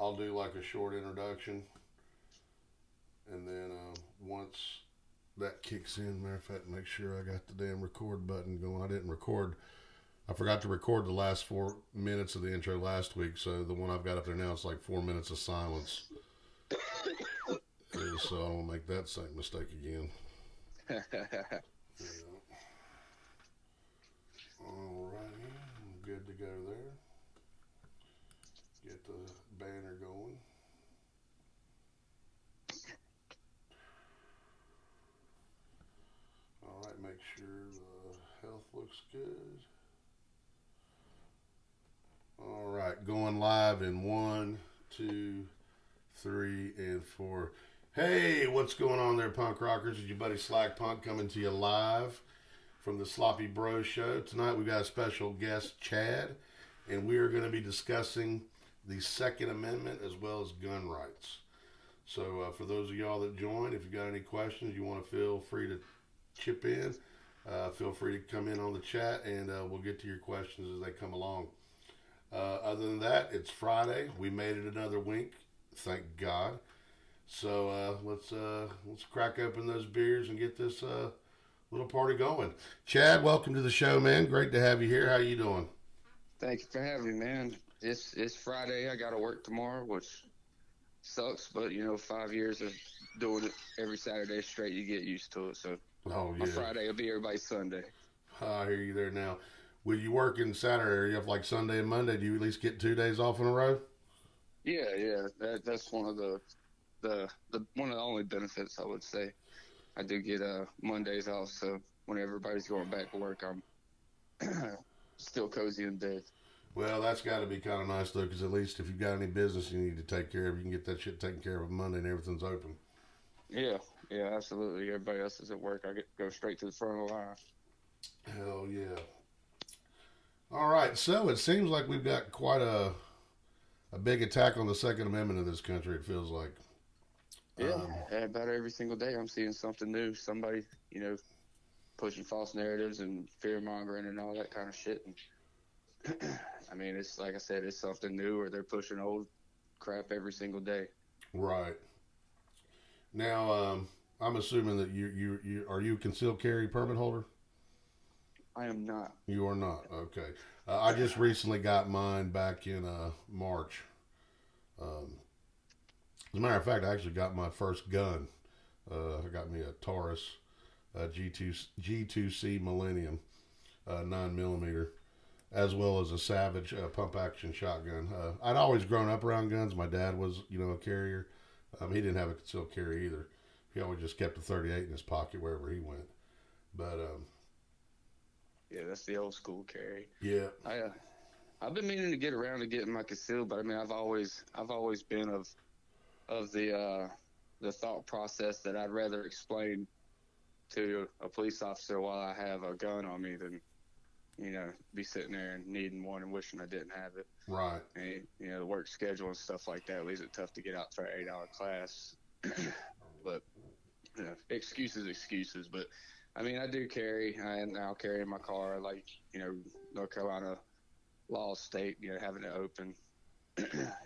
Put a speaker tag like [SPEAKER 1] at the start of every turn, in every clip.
[SPEAKER 1] I'll do like a short introduction, and then once that kicks in, matter of fact, make sure I got the damn record button going. I didn't record. I forgot to record the last 4 minutes of the intro last week, so the one I've got up there now is like 4 minutes of silence. So I won't make that same mistake again. Yeah. Alrighty, I'm good to go there. Get the banner going. Alright, make sure the health looks good. Alright, going live in 1, 2, 3, and 4. Hey, what's going on there, punk rockers? It's your buddy Slack Punk coming to you live from the Sloppy Bros Show. Tonight we've got a special guest, Chad, and we are going to be discussing the Second Amendment as well as gun rights. So for those of y'all that joined, if you got any questions, you want to feel free to chip in. Feel free to come in on the chat, and we'll get to your questions as they come along. Other than that, it's Friday. We made it another week, thank God. So let's crack open those beers and get this little party going. Chad, welcome to the show, man. Great to have you here. How you doing?
[SPEAKER 2] Thank you for having me, man. It's Friday. I got to work tomorrow, which sucks, but 5 years of doing it every Saturday straight, you get used to it. So my Friday will be everybody's Sunday.
[SPEAKER 1] I hear you there now. Will you work in Saturday, or you have like Sunday and Monday? Do you at least get 2 days off in a row?
[SPEAKER 2] Yeah. That's one of the one of the only benefits, I would say. I do get Mondays off, so when everybody's going back to work, I'm still cozy in bed.
[SPEAKER 1] Well, that's got to be kind of nice, though, because at least if you've got any business you need to take care of, you can get that shit taken care of Monday and everything's open.
[SPEAKER 2] Yeah, absolutely. Everybody else is at work. I get to go straight to the front of the line.
[SPEAKER 1] Hell yeah. All right, so it seems like we've got quite a big attack on the Second Amendment in this country, it feels like.
[SPEAKER 2] Yeah, about every single day I'm seeing something new. Somebody, pushing false narratives and fear-mongering and all that kind of shit. And I mean, it's like I said, it's something new, or they're pushing old crap every single day.
[SPEAKER 1] Right. Now, I'm assuming that you are you a concealed carry permit holder?
[SPEAKER 2] I am not.
[SPEAKER 1] You are not. Okay. I just recently got mine back in March. As a matter of fact, I actually got my first gun. I got me a Taurus G2C Millennium 9mm, as well as a Savage pump action shotgun. I'd always grown up around guns. My dad was, a carrier. He didn't have a concealed carry either. He always just kept a 38 in his pocket wherever he went. But
[SPEAKER 2] yeah, that's the old school carry.
[SPEAKER 1] Yeah.
[SPEAKER 2] I've been meaning to get around to getting my concealed, but I mean, I've always been of the thought process that I'd rather explain to a police officer while I have a gun on me than, be sitting there and needing one and wishing I didn't have it.
[SPEAKER 1] Right.
[SPEAKER 2] And, the work schedule and stuff like that leaves it tough to get out for an 8-hour class. But, excuses. But, I mean, I do carry, and I'll carry in my car, like, North Carolina law state, having it open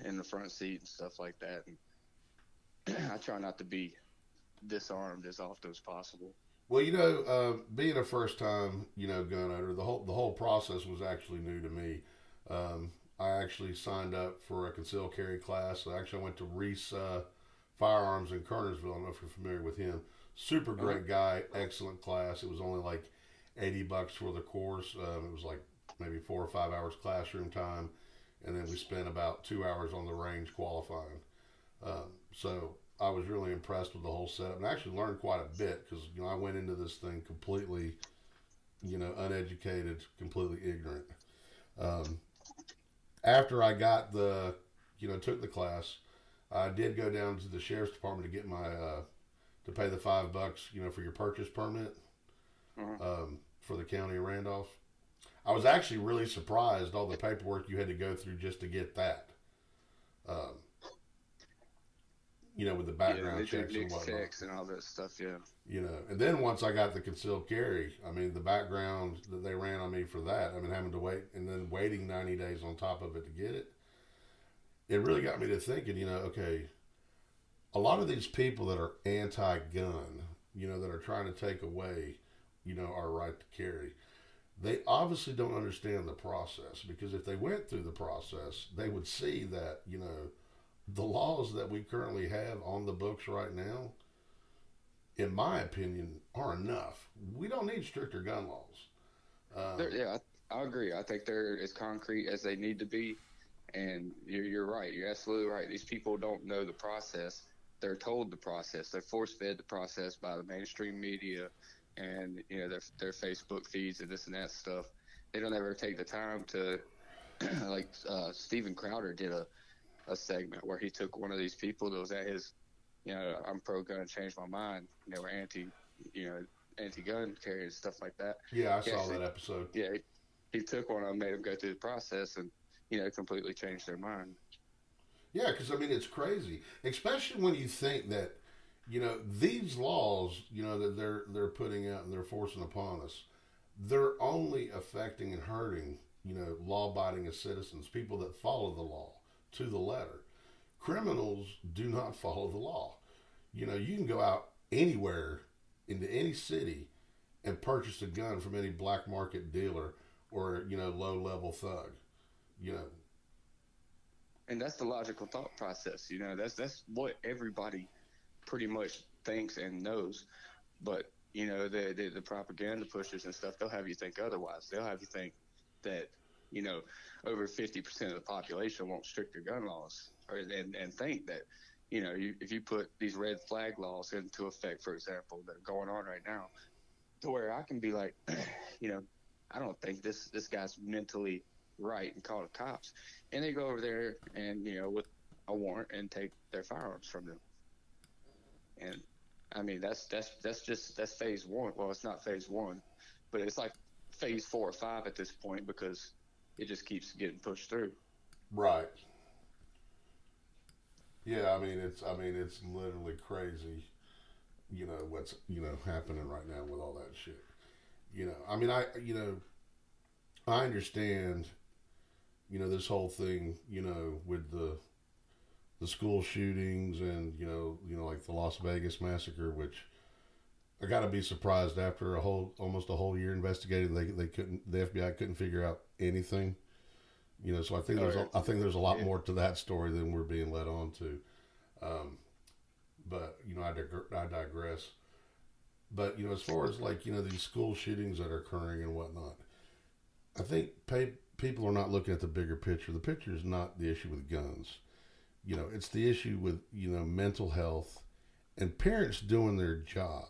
[SPEAKER 2] in the front seat and stuff like that. And I try not to be disarmed as often as possible.
[SPEAKER 1] Well, being a first-time, gun owner, the whole process was actually new to me. I actually signed up for a concealed carry class. I actually went to Reese Firearms in Kernersville. I don't know if you're familiar with him. Super great guy, excellent class. It was only like $80 for the course. It was like maybe 4 or 5 hours classroom time, and then we spent about 2 hours on the range qualifying. So I was really impressed with the whole setup, and I actually learned quite a bit because I went into this thing completely, uneducated, completely ignorant. After I got took the class, I did go down to the sheriff's department to get my to pay the $5, for your purchase permit for the county of Randolph. I was actually really surprised all the paperwork you had to go through just to get that. With the background checks and whatnot.
[SPEAKER 2] Checks and all that stuff, yeah.
[SPEAKER 1] And then once I got the concealed carry, I mean, the background that they ran on me for that, I mean, having to wait and then waiting 90 days on top of it to get it, it really got me to thinking, okay, a lot of these people that are anti-gun, that are trying to take away, our right to carry, they obviously don't understand the process, because if they went through the process, they would see that, the laws that we currently have on the books right now, in my opinion, are enough. We don't need stricter gun laws.
[SPEAKER 2] Yeah, I agree. I think they're as concrete as they need to be. And you're right. You're absolutely right. These people don't know the process. They're told the process. They're force fed the process by the mainstream media and their Facebook feeds and this and that stuff. They don't ever take the time to like Steven Crowder did a segment where he took one of these people that was at his I'm pro gun, changed my mind. They were anti-gun carry and stuff like that.
[SPEAKER 1] Yeah, I saw that episode.
[SPEAKER 2] Yeah, he took one of them, made them go through the process, and completely changed their mind.
[SPEAKER 1] Yeah, because I mean it's crazy, especially when you think that these laws that they're putting out and they're forcing upon us, they're only affecting and hurting law-abiding citizens, people that follow the law to the letter. Criminals do not follow the law. You can go out anywhere into any city and purchase a gun from any black market dealer or low-level thug.
[SPEAKER 2] And that's the logical thought process. That's what everybody pretty much thinks and knows. But the propaganda pushers and stuff, they'll have you think otherwise. They'll have you think that over 50% of the population want stricter gun laws, and think that if you put these red flag laws into effect, for example, that are going on right now, to where I can be like, I don't think this guy's mentally right, and call the cops, and they go over there and with a warrant and take their firearms from them. And I mean that's phase one. Well, it's not phase one, but it's like phase 4 or 5 at this point, because it just keeps getting pushed through.
[SPEAKER 1] Right. Yeah, I mean it's literally crazy, what's happening right now with all that shit. I mean I understand, this whole thing, with the school shootings and like the Las Vegas massacre, which I got to be surprised after almost a whole year investigating, the FBI couldn't figure out anything. So I think there's a lot more to that story than we're being led on to. But I digress. But as far as like these school shootings that are occurring and whatnot, I think people are not looking at the bigger picture. The picture is not the issue with guns. It's the issue with mental health and parents doing their job.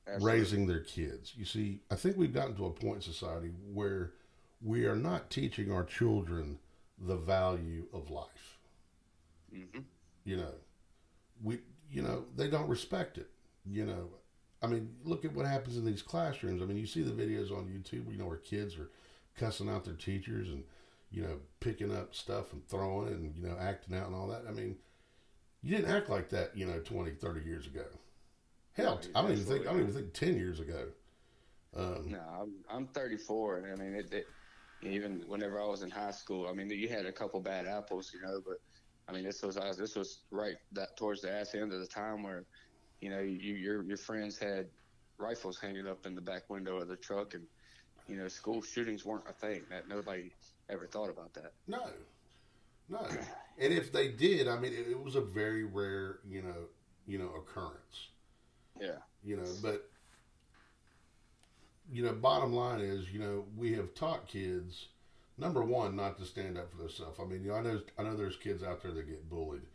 [SPEAKER 1] Absolutely. Raising their kids. You see, I think we've gotten to a point in society where we are not teaching our children the value of life.
[SPEAKER 2] Mm-hmm.
[SPEAKER 1] They don't respect it. I mean, look at what happens in these classrooms. I mean, you see the videos on YouTube, where kids are cussing out their teachers and, picking up stuff and throwing it and, acting out and all that. I mean, you didn't act like that, 20, 30 years ago. Hell, I don't even think 10 years ago.
[SPEAKER 2] No, I'm 34, and I mean, even whenever I was in high school, I mean, you had a couple bad apples, but I mean, this was right towards the ass end of the time where, your friends had rifles hanging up in the back window of the truck, and school shootings weren't a thing. That nobody ever thought about that.
[SPEAKER 1] No. And if they did, I mean, it was a very rare, occurrence.
[SPEAKER 2] Yeah.
[SPEAKER 1] But bottom line is, we have taught kids, number one, not to stand up for themselves. I mean, I know there's kids out there that get bullied,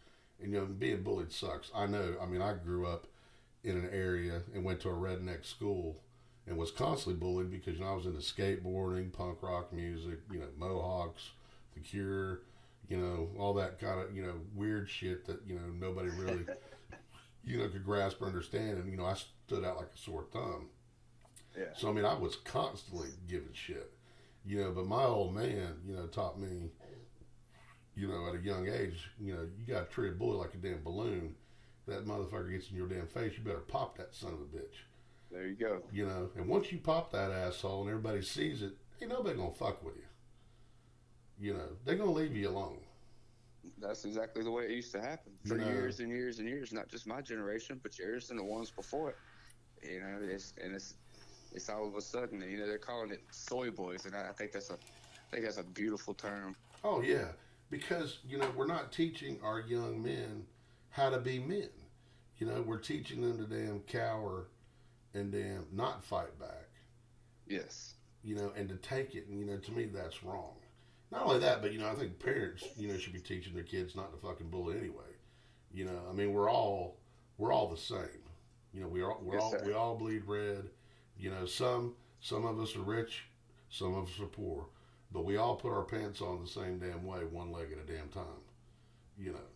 [SPEAKER 1] and being bullied sucks. I know. I mean, I grew up in an area and went to a redneck school and was constantly bullied because I was into skateboarding, punk rock music, Mohawks, The Cure, all that kind of weird shit that nobody really could grasp or understand, and I stood out like a sore thumb.
[SPEAKER 2] Yeah.
[SPEAKER 1] So I mean, I was constantly giving shit, but my old man, taught me, at a young age, you got to treat a bully like a damn balloon. If that motherfucker gets in your damn face, you better pop that son of a bitch.
[SPEAKER 2] There you go.
[SPEAKER 1] And once you pop that asshole and everybody sees it, ain't nobody gonna fuck with you. They're gonna leave you alone.
[SPEAKER 2] That's exactly the way it used to happen for years and years and years. Not just my generation, but yours and the ones before it. You know, it's all of a sudden, you know, they're calling it soy boys, and I think that's a beautiful term.
[SPEAKER 1] Oh yeah, because you know we're not teaching our young men how to be men. You know, we're teaching them to damn cower and damn not fight back.
[SPEAKER 2] Yes.
[SPEAKER 1] You know, and to take it, and you know, to me that's wrong. Not only that, but you know, I think parents, you know, should be teaching their kids not to fucking bully anyway. You know, I mean, we're all the same. You know, we all bleed red. You know, some of us are rich, some of us are poor, but we all put our pants on the same damn way, one leg at a damn time. You know,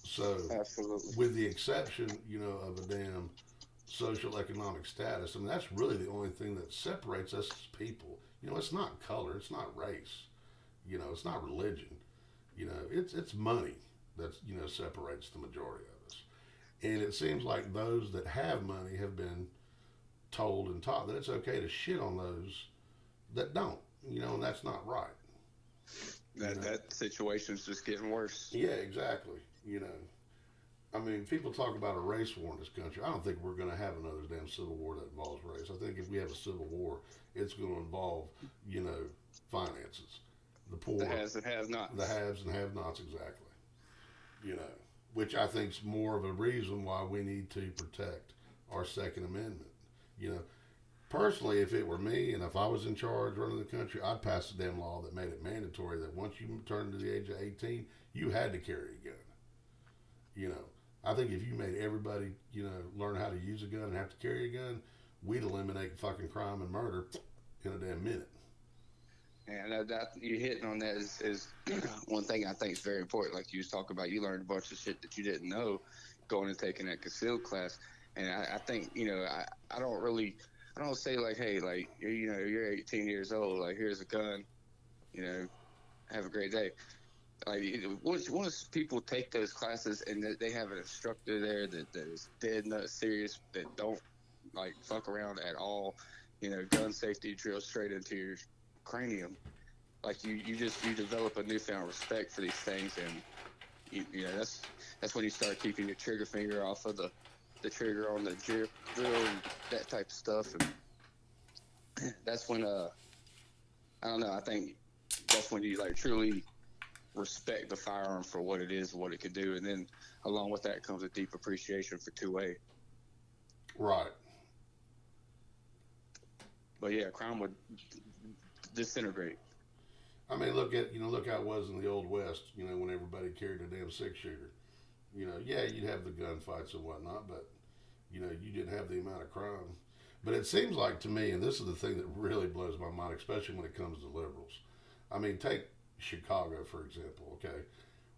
[SPEAKER 1] so
[SPEAKER 2] absolutely,
[SPEAKER 1] with the exception, you know, of a damn social economic status. I mean, that's really the only thing that separates us as people. You know, it's not color, it's not race. You know, it's not religion. You know, it's money that you know separates the majority of us. And it seems like those that have money have been told and taught that it's okay to shit on those that don't. You know, and that's not right.
[SPEAKER 2] That situation's just getting worse.
[SPEAKER 1] Yeah, exactly. You know, I mean, people talk about a race war in this country. I don't think we're going to have another damn civil war that involves race. I think if we have a civil war, it's going to involve, you know, finances. The poor,
[SPEAKER 2] the haves and have-nots.
[SPEAKER 1] The haves and have-nots, exactly. You know, which I think is more of a reason why we need to protect our Second Amendment. You know, personally, if it were me and if I was in charge running the country, I'd pass a damn law that made it mandatory that once you turned to the age of 18, you had to carry a gun. You know, I think if you made everybody, you know, learn how to use a gun and have to carry a gun, we'd eliminate fucking crime and murder in a damn minute.
[SPEAKER 2] And that you hitting on that is one thing I think is very important. Like you was talking about, you learned a bunch of shit that you didn't know going and taking that concealed class. And I think, you know, I don't say like, hey, like, you know, you're 18 years old, like, here's a gun, you know, have a great day. Like, once people take those classes and they have an instructor there that is dead nut serious, that don't, like, fuck around at all, you know, gun safety drills straight into your cranium. Like, you develop a newfound respect for these things, and, you know, that's when you start keeping your trigger finger off of the trigger on the drill and that type of stuff. And that's when, I don't know, I think that's when you, like, truly respect the firearm for what it is, what it can do, and then along with that comes a deep appreciation for 2A.
[SPEAKER 1] Right.
[SPEAKER 2] But yeah, crime would disintegrate.
[SPEAKER 1] I mean, look how it was in the Old West, you know, when everybody carried a damn six-shooter. You know, yeah, you'd have the gunfights and whatnot, but, you know, you didn't have the amount of crime. But it seems like to me, and this is the thing that really blows my mind, especially when it comes to liberals. I mean, take Chicago, for example, okay?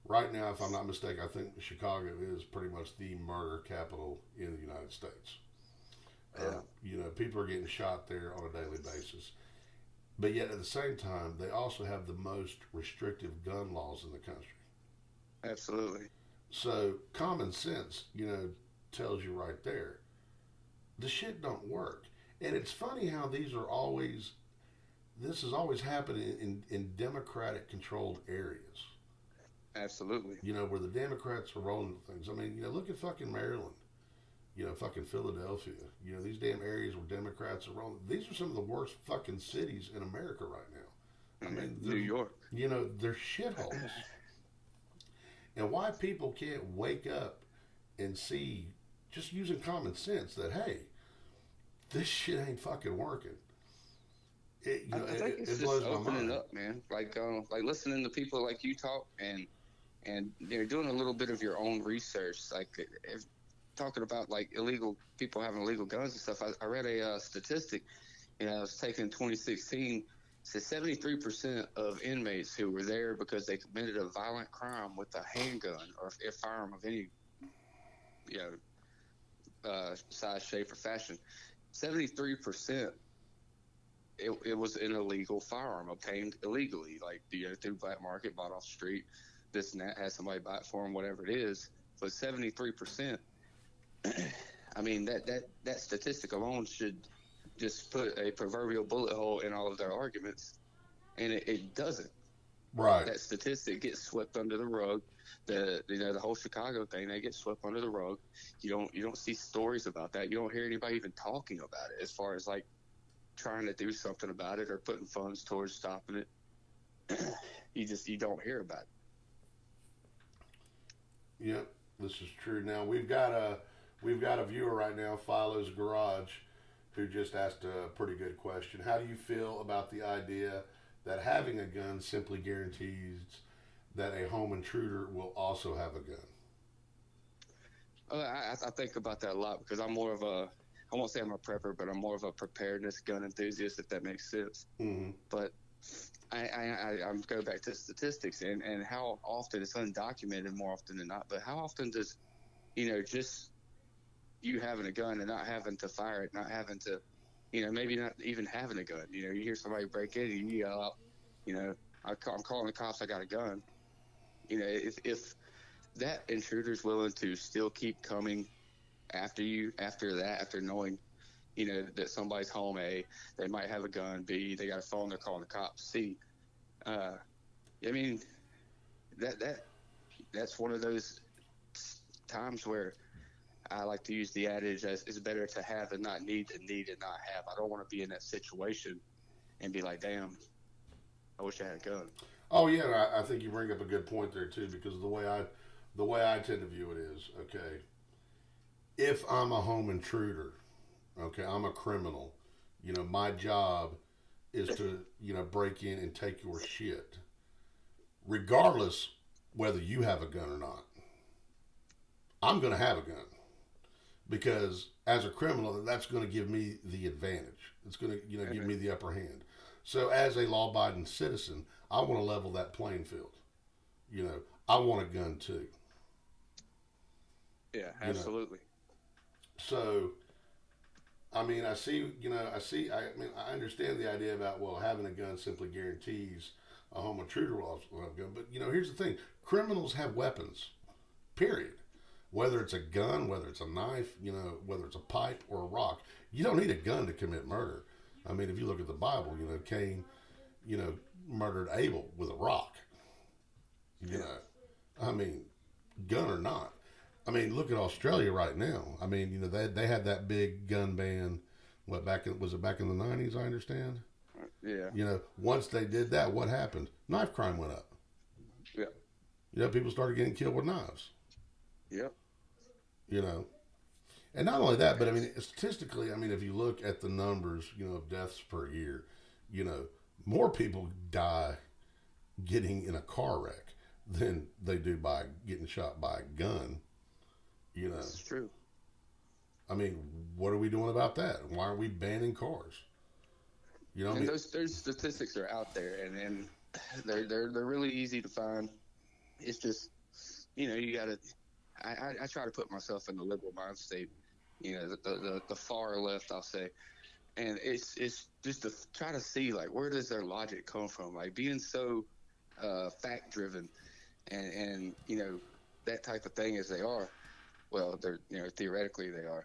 [SPEAKER 1] Right now, if I'm not mistaken, I think Chicago is pretty much the murder capital in the United States.
[SPEAKER 2] Yeah.
[SPEAKER 1] You know, people are getting shot there on a daily basis. But yet, at the same time, they also have the most restrictive gun laws in the country.
[SPEAKER 2] Absolutely.
[SPEAKER 1] So, common sense, you know, tells you right there, the shit don't work. And it's funny how this is always happening in Democratic-controlled areas.
[SPEAKER 2] Absolutely.
[SPEAKER 1] You know, where the Democrats are rolling things. I mean, you know, look at fucking Maryland. You know, fucking Philadelphia. You know, these damn areas where Democrats are rolling. These are some of the worst fucking cities in America right now. I mean,
[SPEAKER 2] New York.
[SPEAKER 1] You know, they're shitholes. And why people can't wake up and see, just using common sense, that, hey, this shit ain't fucking working.
[SPEAKER 2] I think it's just opening up, man. Like listening to people like you talk and you know, doing a little bit of your own research. Like, if talking about like illegal people having illegal guns and stuff. I read a statistic, you know, it was taken in 2016. Said 73% of inmates who were there because they committed a violent crime with a handgun or a firearm of any, you know, size, shape, or fashion. 73%. It was an illegal firearm obtained illegally, like, you know, through black market, bought off the street, this and that, had somebody buy it for them, whatever it is. But 73%. I mean, that statistic alone should just put a proverbial bullet hole in all of their arguments, and it doesn't.
[SPEAKER 1] Right.
[SPEAKER 2] That statistic gets swept under the rug. The whole Chicago thing, they get swept under the rug. You don't see stories about that. You don't hear anybody even talking about it as far as like trying to do something about it or putting funds towards stopping it. You don't hear about it.
[SPEAKER 1] Yep, this is true. Now we've got a viewer right now, Philo's Garage, who just asked a pretty good question. How do you feel about the idea that having a gun simply guarantees that a home intruder will also have a gun?
[SPEAKER 2] I think about that a lot because I'm more of a, I won't say I'm a prepper, but I'm more of a preparedness gun enthusiast, if that makes sense.
[SPEAKER 1] Mm-hmm.
[SPEAKER 2] But I'm go back to statistics and how often it's undocumented more often than not. But how often does, just you having a gun and not having to fire it, not having to, maybe not even having a gun. You hear somebody break in and you yell out, I'm calling the cops, I got a gun. If that intruder's willing to still keep coming after you, after knowing, that somebody's home, A, they might have a gun, B, they got a phone, they're calling the cops, C, I mean, that's one of those times where I like to use the adage as it's better to have and not need than need and not have. I don't want to be in that situation and be like, damn, I wish I had a gun.
[SPEAKER 1] Oh yeah, I think you bring up a good point there too, because the way I tend to view it is, okay, if I'm a home intruder, okay, I'm a criminal, my job is to, break in and take your shit, regardless whether you have a gun or not. I'm going to have a gun because as a criminal, that's going to give me the advantage. It's going to, give me the upper hand. So as a law-abiding citizen, I want to level that playing field. I want a gun too.
[SPEAKER 2] Yeah, absolutely.
[SPEAKER 1] So, I mean, I understand the idea about, well, having a gun simply guarantees a home intruder will have a gun. But, here's the thing. Criminals have weapons, period. Whether it's a gun, whether it's a knife, whether it's a pipe or a rock. You don't need a gun to commit murder. I mean, if you look at the Bible, Cain, murdered Abel with a rock. I mean, gun or not. I mean, look at Australia right now. I mean, they had that big gun ban. Was it back in the 90s, I understand?
[SPEAKER 2] Yeah.
[SPEAKER 1] Once they did that, what happened? Knife crime went up.
[SPEAKER 2] Yeah.
[SPEAKER 1] People started getting killed with knives.
[SPEAKER 2] Yep.
[SPEAKER 1] And not only that, but I mean, statistically, if you look at the numbers, of deaths per year, more people die getting in a car wreck than they do by getting shot by a gun.
[SPEAKER 2] That's true.
[SPEAKER 1] I mean, what are we doing about that? Why are we banning cars?
[SPEAKER 2] And those statistics are out there, and they're really easy to find. It's just, you gotta. I try to put myself in the liberal mind state, the far left, I'll say, and it's just to try to see like where does their logic come from, like being so fact driven, and that type of thing as they are. Well, they're theoretically they are.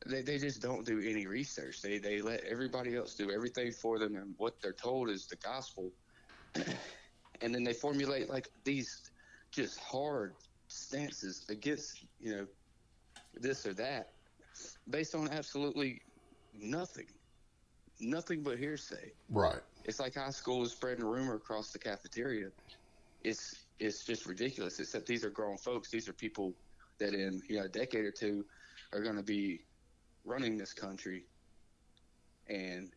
[SPEAKER 2] They just don't do any research. They let everybody else do everything for them, and what they're told is the gospel, and then they formulate like these just hard stances against this or that based on absolutely nothing but hearsay.
[SPEAKER 1] Right.
[SPEAKER 2] It's like high school is spreading a rumor across the cafeteria. It's just ridiculous, except these are grown folks. These are people that in a decade or two are going to be running this country, and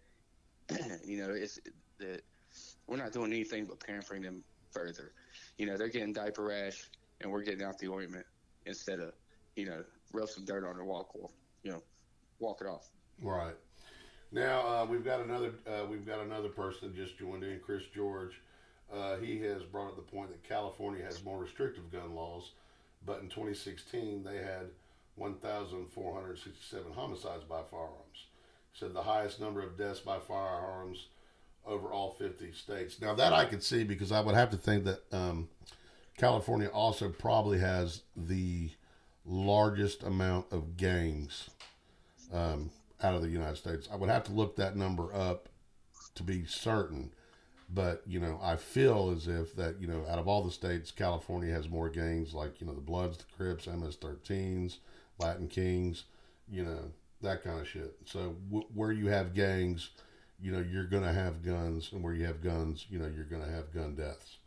[SPEAKER 2] it's that we're not doing anything but pampering them further. They're getting diaper rash and we're getting out the ointment instead of rub some dirt on their walk it off.
[SPEAKER 1] Right. Now we've got another person that just joined in, Chris George. He has brought up the point that California has more restrictive gun laws, but in 2016 they had 1,467 homicides by firearms. He said the highest number of deaths by firearms over all 50 states. Now that I could see, because I would have to think that California also probably has the largest amount of gangs out of the United States. I would have to look that number up to be certain. But, I feel as if that, out of all the states, California has more gangs like, the Bloods, the Crips, MS-13s, Latin Kings, that kind of shit. So where you have gangs, you're going to have guns. And where you have guns, you're going to have gun deaths.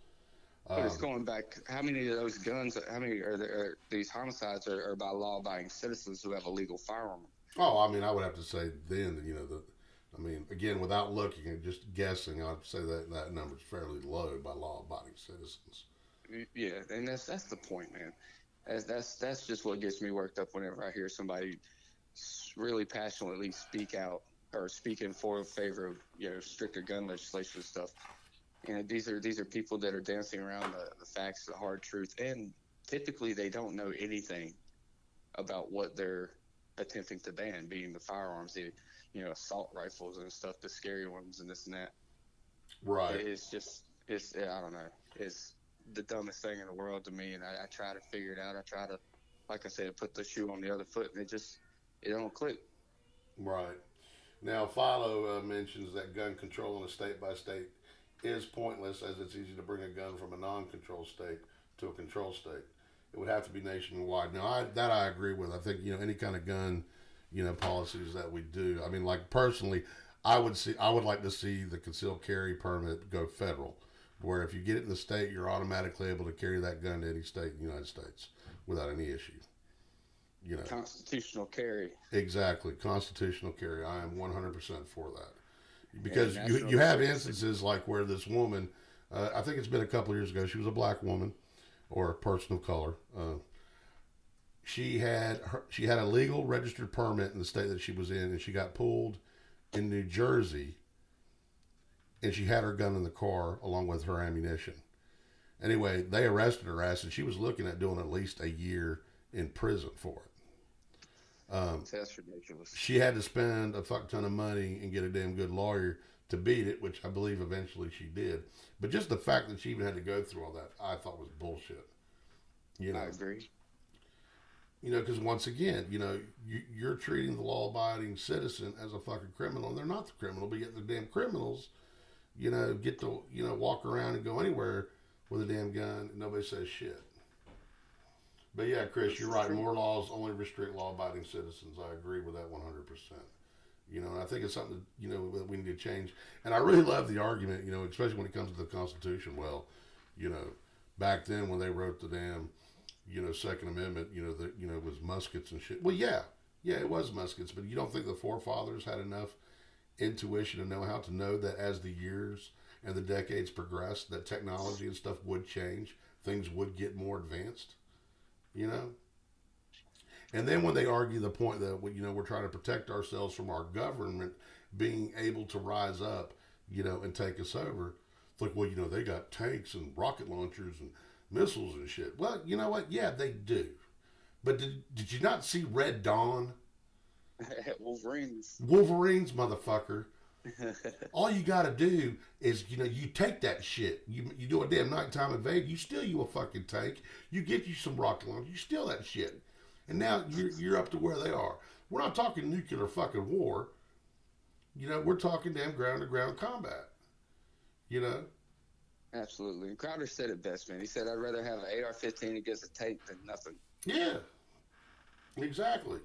[SPEAKER 2] But it's going back, how many of those guns, how many these homicides are by law-abiding citizens who have a legal firearm?
[SPEAKER 1] Oh, I mean, I would have to say then, again, without looking and just guessing, I'd say that number is fairly low by law-abiding citizens.
[SPEAKER 2] Yeah, and that's the point, man. That's just what gets me worked up whenever I hear somebody really passionately speak out or speak in favor of stricter gun legislation and stuff. And these are people that are dancing around the facts, the hard truth, and typically they don't know anything about what they're attempting to ban, being the firearms, the assault rifles and stuff, the scary ones and this and that.
[SPEAKER 1] Right.
[SPEAKER 2] I don't know. It's the dumbest thing in the world to me, and I try to figure it out. I try to, like I said, put the shoe on the other foot, and it don't click.
[SPEAKER 1] Right. Now, Philo mentions that gun control in a state-by-state is pointless, as it's easy to bring a gun from a non-control state to a control state. It would have to be nationwide. Now, I agree with. I think, any kind of gun, policies that we do. I mean, like, personally, I would like to see the concealed carry permit go federal, where if you get it in the state, you're automatically able to carry that gun to any state in the United States without any issue.
[SPEAKER 2] Constitutional carry.
[SPEAKER 1] Exactly. Constitutional carry. I am 100% for that. Because you have instances like where this woman, I think it's been a couple of years ago, she was a black woman or a person of color. She had a legal registered permit in the state that she was in, and she got pulled in New Jersey, and she had her gun in the car along with her ammunition. Anyway, they arrested her ass, and she was looking at doing at least a year in prison for it.
[SPEAKER 2] That's ridiculous.
[SPEAKER 1] She had to spend a fuck ton of money and get a damn good lawyer to beat it, which I believe eventually she did. But just the fact that she even had to go through all that, I thought was bullshit.
[SPEAKER 2] I agree.
[SPEAKER 1] Because once again, you're treating the law-abiding citizen as a fucking criminal, and they're not the criminal, but yet the damn criminals, get to, walk around and go anywhere with a damn gun, and nobody says shit. But yeah, Chris, you're right. More laws only restrict law-abiding citizens. I agree with that 100%. And I think it's something that we need to change. And I really love the argument, especially when it comes to the Constitution. Well, back then when they wrote the damn, Second Amendment, it was muskets and shit. Well, yeah, it was muskets. But you don't think the forefathers had enough intuition to know how to know that as the years and the decades progressed, that technology and stuff would change, things would get more advanced? And then when they argue the point that, we're trying to protect ourselves from our government being able to rise up, and take us over. It's like, well, they got tanks and rocket launchers and missiles and shit. Well, you know what? Yeah, they do. But did you not see Red Dawn?
[SPEAKER 2] Wolverines,
[SPEAKER 1] motherfucker. All you got to do is, you take that shit. You do a damn nighttime invade. You steal you a fucking tank. You get you some rocket launchers. You steal that shit. And now you're up to where they are. We're not talking nuclear fucking war. We're talking damn ground-to-ground combat.
[SPEAKER 2] Absolutely. And Crowder said it best, man. He said, I'd rather have an AR-15 against a tank than nothing.
[SPEAKER 1] Yeah. Exactly.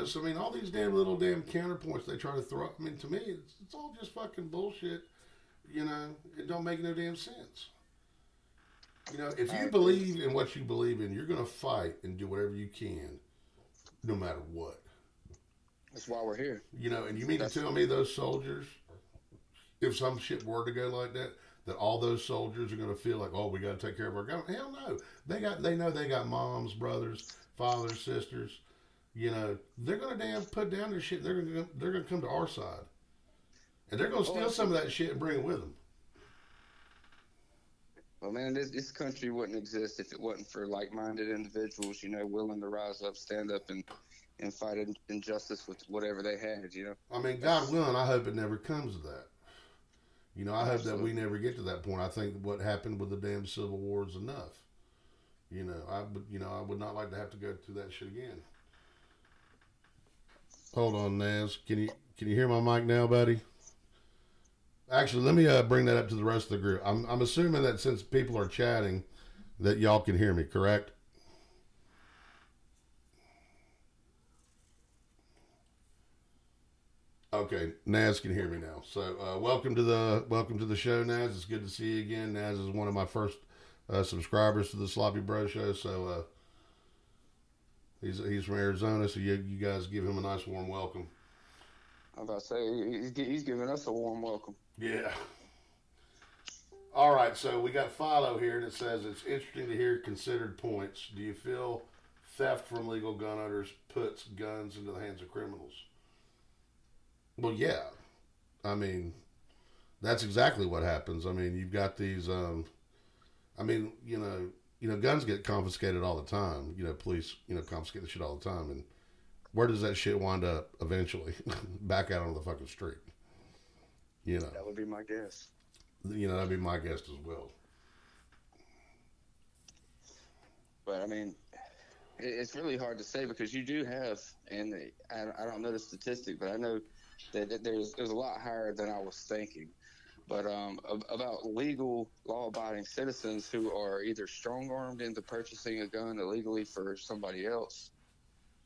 [SPEAKER 1] So, all these little counterpoints they try to throw, to me, it's all just fucking bullshit. It don't make no damn sense. If you believe in what you believe in, you're going to fight and do whatever you can, no matter what.
[SPEAKER 2] That's why we're here.
[SPEAKER 1] And you mean to tell me those soldiers, if some shit were to go like that all those soldiers are going to feel like, oh, we got to take care of our government? Hell no. They know they got moms, brothers, fathers, sisters. They're going to damn put down their shit. They're going to come to our side. And they're going to steal some of that shit and bring it with them.
[SPEAKER 2] Well, man, this country wouldn't exist if it wasn't for like-minded individuals, willing to rise up, stand up, and fight injustice with whatever they had,
[SPEAKER 1] God willing, I hope it never comes to that. I hope that we never get to that point. I think what happened with the damn Civil War is enough. I would not like to have to go through that shit again. Hold on, Naz. Can you hear my mic now, buddy? Actually, let me bring that up to the rest of the group. I'm assuming that since people are chatting, that y'all can hear me, correct? Okay, Naz can hear me now. So welcome to the show, Naz. It's good to see you again. Naz is one of my first subscribers to the Sloppy Bro Show. So he's from Arizona. So you guys give him a nice warm welcome.
[SPEAKER 2] I'm about to say he's giving us a warm welcome.
[SPEAKER 1] Yeah. All right, so we got Philo here, and it says it's interesting to hear considered points. Do you feel theft from legal gun owners puts guns into the hands of criminals? Well, yeah. I mean, that's exactly what happens. I mean, you've got these. I mean, guns get confiscated all the time. Police, confiscate the shit all the time, and where does that shit wind up eventually? Back out on the fucking street.
[SPEAKER 2] That would be my guess.
[SPEAKER 1] That'd be my guess as well.
[SPEAKER 2] But I mean, it's really hard to say because you do have, and I don't know the statistic, but I know that there's a lot higher than I was thinking. But about legal, law-abiding citizens who are either strong-armed into purchasing a gun illegally for somebody else,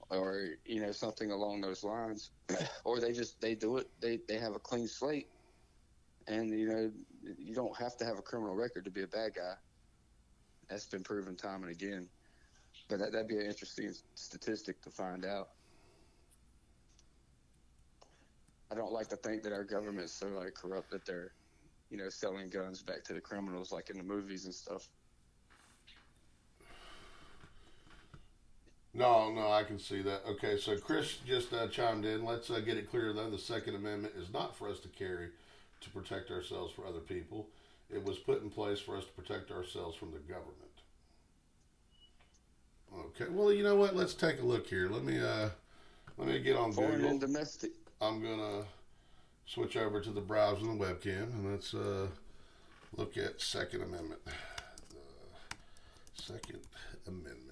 [SPEAKER 2] or something along those lines, or they do it. They have a clean slate, and you don't have to have a criminal record to be a bad guy. That's been proven time and again. But that'd be an interesting statistic to find out. I don't like to think that our government's so corrupt that they're, selling guns back to the criminals like in the movies and stuff.
[SPEAKER 1] No, I can see that. Okay, so Chris just chimed in. Let's get it clear, though. The Second Amendment is not for us to carry to protect ourselves for other people. It was put in place for us to protect ourselves from the government. Okay, well, you know what? Let's take a look here. Let me get on
[SPEAKER 2] Foreign
[SPEAKER 1] Google.
[SPEAKER 2] and domestic.
[SPEAKER 1] I'm going to switch over to the browser and the webcam, and let's look at Second Amendment. The Second Amendment.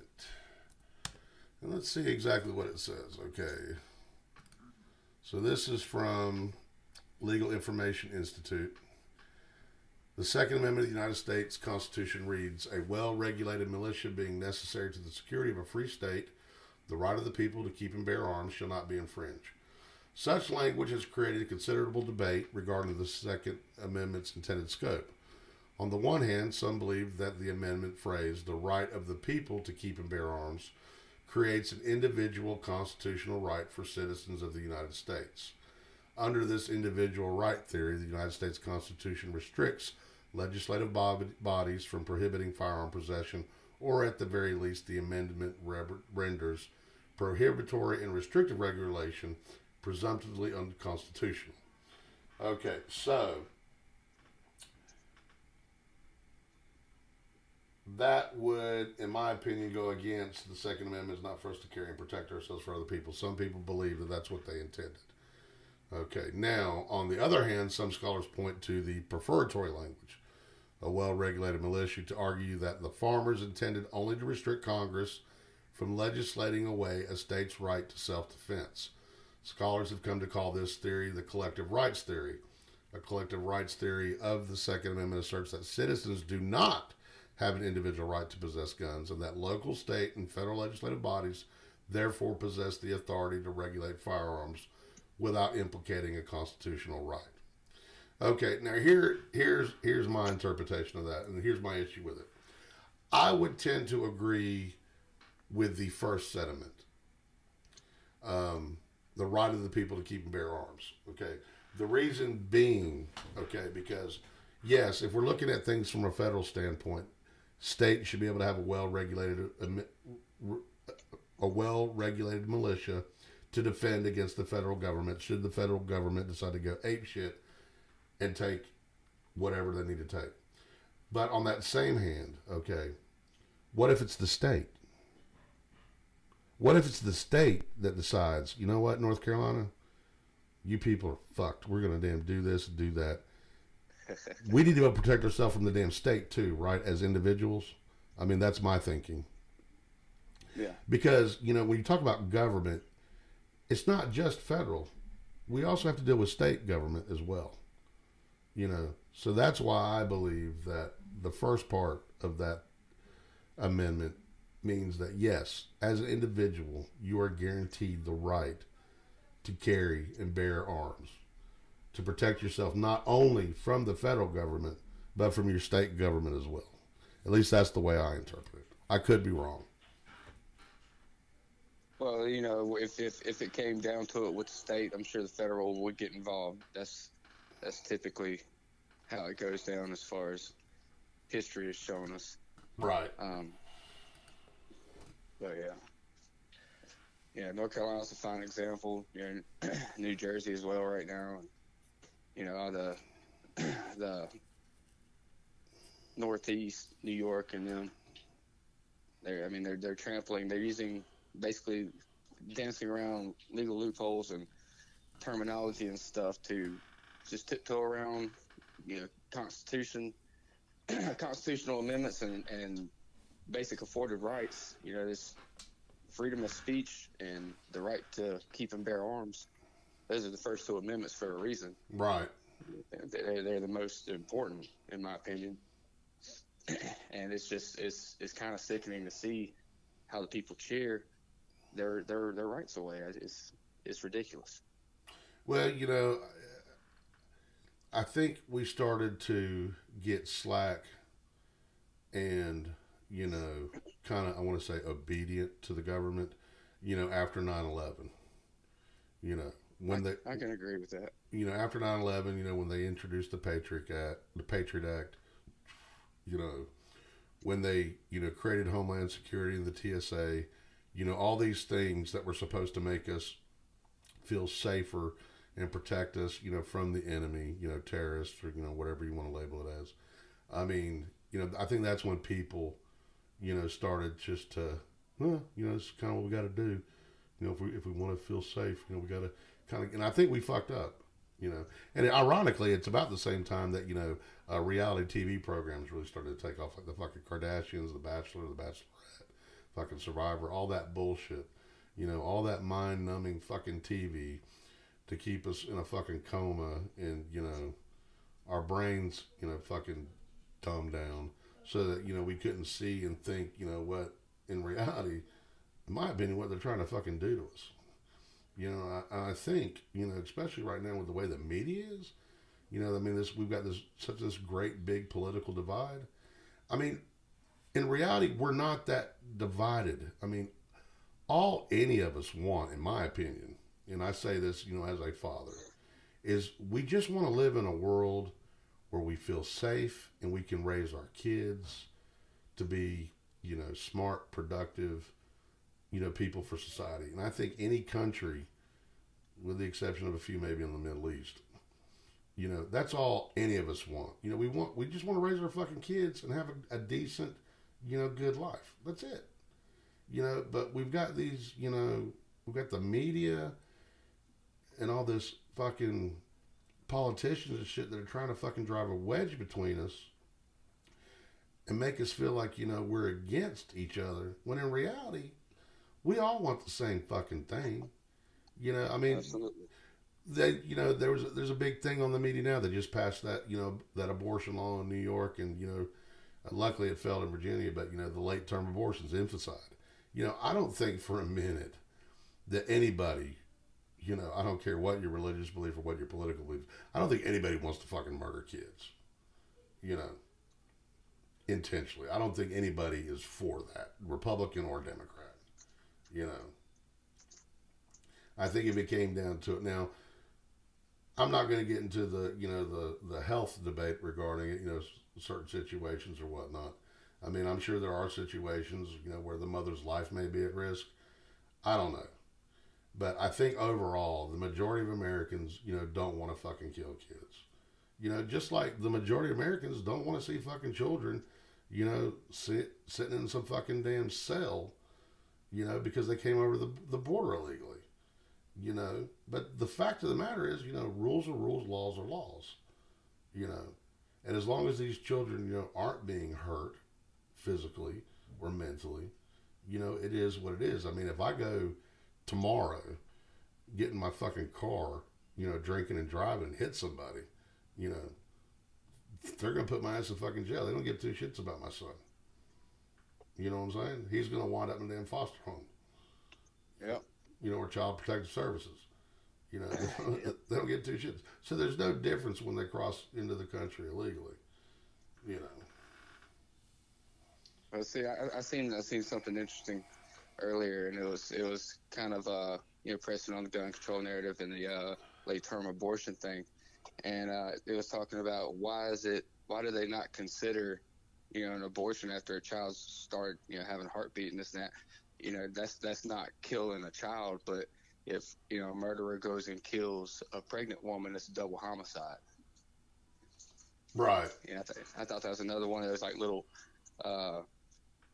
[SPEAKER 1] And let's see exactly what it says. Okay. So this is from Legal Information Institute. The Second Amendment of the United States Constitution reads, a well-regulated militia being necessary to the security of a free state, the right of the people to keep and bear arms shall not be infringed. Such language has created considerable debate regarding the Second Amendment's intended scope. On the one hand, some believe that the amendment phrase, the right of the people to keep and bear arms, creates an individual constitutional right for citizens of the United States. Under this individual right theory, the United States Constitution restricts legislative bodies from prohibiting firearm possession, or at the very least, the amendment renders prohibitory and restrictive regulation presumptively unconstitutional. Okay, so that would, in my opinion, go against the Second Amendment. Is not for us to carry and protect ourselves for other people. Some people believe that that's what they intended. Okay, now, on the other hand, some scholars point to the prefatory language, a well-regulated militia, to argue that the farmers intended only to restrict Congress from legislating away a state's right to self-defense. Scholars have come to call this theory the collective rights theory. A collective rights theory of the Second Amendment asserts that citizens do not have an individual right to possess guns, and that local, state, and federal legislative bodies therefore possess the authority to regulate firearms without implicating a constitutional right. Okay, now here's my interpretation of that, and here's my issue with it. I would tend to agree with the first sentiment, the right of the people to keep and bear arms. Okay, the reason being, because yes, if we're looking at things from a federal standpoint, states should be able to have a well-regulated militia to defend against the federal government should the federal government decide to go apeshit and take whatever they need to take. But on that same hand, what if it's the state? What if it's the state that decides, you know what, North Carolina, you people are fucked. We're going to damn do this and do that. We need to protect ourselves from the damn state too, right, as individuals? I mean, that's my thinking.
[SPEAKER 2] Yeah.
[SPEAKER 1] Because, when you talk about government, it's not just federal. We also have to deal with state government as well. You know, so that's why I believe that the first part of that amendment means that yes, as an individual, you are guaranteed the right to carry and bear arms to protect yourself not only from the federal government but from your state government as well. At least that's the way I interpret it. I could be wrong.
[SPEAKER 2] Well, if it came down to it with the state, I'm sure the federal would get involved. That's typically how it goes down as far as history has shown us.
[SPEAKER 1] Right.
[SPEAKER 2] But yeah, North Carolina's a fine example. You're in New Jersey as well right now. All the Northeast, New York, and them. They're trampling. They're using basically dancing around legal loopholes and terminology and stuff to just tiptoe around, constitutional amendments and basic afforded rights. This freedom of speech and the right to keep and bear arms. Those are the first two amendments for a reason.
[SPEAKER 1] Right.
[SPEAKER 2] They're the most important, in my opinion. And it's kind of sickening to see how the people cheer their rights away. It's ridiculous.
[SPEAKER 1] Well, I think we started to get slack and, kind of, I want to say, obedient to the government, after 9/11.
[SPEAKER 2] I can agree with that.
[SPEAKER 1] After 9/11, when they introduced the Patriot Act, when they, created Homeland Security and the TSA, all these things that were supposed to make us feel safer and protect us, from the enemy, terrorists or, whatever you want to label it as. I think that's when people, started just to, it's kind of what we got to do. If we want to feel safe, we got to kind of, and I think we fucked up, and ironically, it's about the same time that, reality TV programs really started to take off, like the fucking Kardashians, The Bachelor, The Bachelorette, fucking Survivor, all that bullshit, all that mind-numbing fucking TV to keep us in a fucking coma and, our brains, fucking dumbed down so that, we couldn't see and think, what, in reality, in my opinion, what they're trying to fucking do to us. I think, especially right now with the way the media is, we've got this great big political divide. In reality, we're not that divided. All any of us want, in my opinion, and I say this, as a father, is we just want to live in a world where we feel safe and we can raise our kids to be, smart, productive, people for society. And I think any country, with the exception of a few maybe in the Middle East, that's all any of us want. We just want to raise our fucking kids and have a decent, good life. That's it. But we've got these, we've got the media and all this fucking politicians and shit that are trying to fucking drive a wedge between us and make us feel like, we're against each other, when in reality, we all want the same fucking thing.
[SPEAKER 2] Absolutely.
[SPEAKER 1] There's a big thing on the media now that just passed that, that abortion law in New York, and, luckily it failed in Virginia, but, the late term abortion's infanticide. I don't think for a minute that anybody, I don't care what your religious belief or what your political belief, I don't think anybody wants to fucking murder kids, intentionally. I don't think anybody is for that, Republican or Democrat, I think if it came down to it now, I'm not going to get into the health debate regarding it, certain situations or whatnot. I'm sure there are situations, where the mother's life may be at risk. I don't know. But I think overall, the majority of Americans, don't want to fucking kill kids. Just like the majority of Americans don't want to see fucking children, sitting in some fucking damn cell, because they came over the border illegally. But the fact of the matter is, rules are rules, laws are laws. And as long as these children, aren't being hurt physically or mentally, it is what it is. If I go tomorrow, get in my fucking car, drinking and driving and hit somebody, they're going to put my ass in fucking jail. They don't give two shits about my son. You know what I'm saying? He's going to wind up in a damn foster home.
[SPEAKER 2] Yep.
[SPEAKER 1] You know, or child protective services. You know, they don't get two shits. So there's no difference when they cross into the country illegally. You know.
[SPEAKER 2] Well, see, I seen something interesting earlier, and it was kind of pressing on the gun control narrative and the late term abortion thing, and it was talking about why do they not consider an abortion after a child start having a heartbeat and this and that. That's not killing a child, but if a murderer goes and kills a pregnant woman, it's a double homicide.
[SPEAKER 1] Right.
[SPEAKER 2] Yeah, I thought that was another one of those like little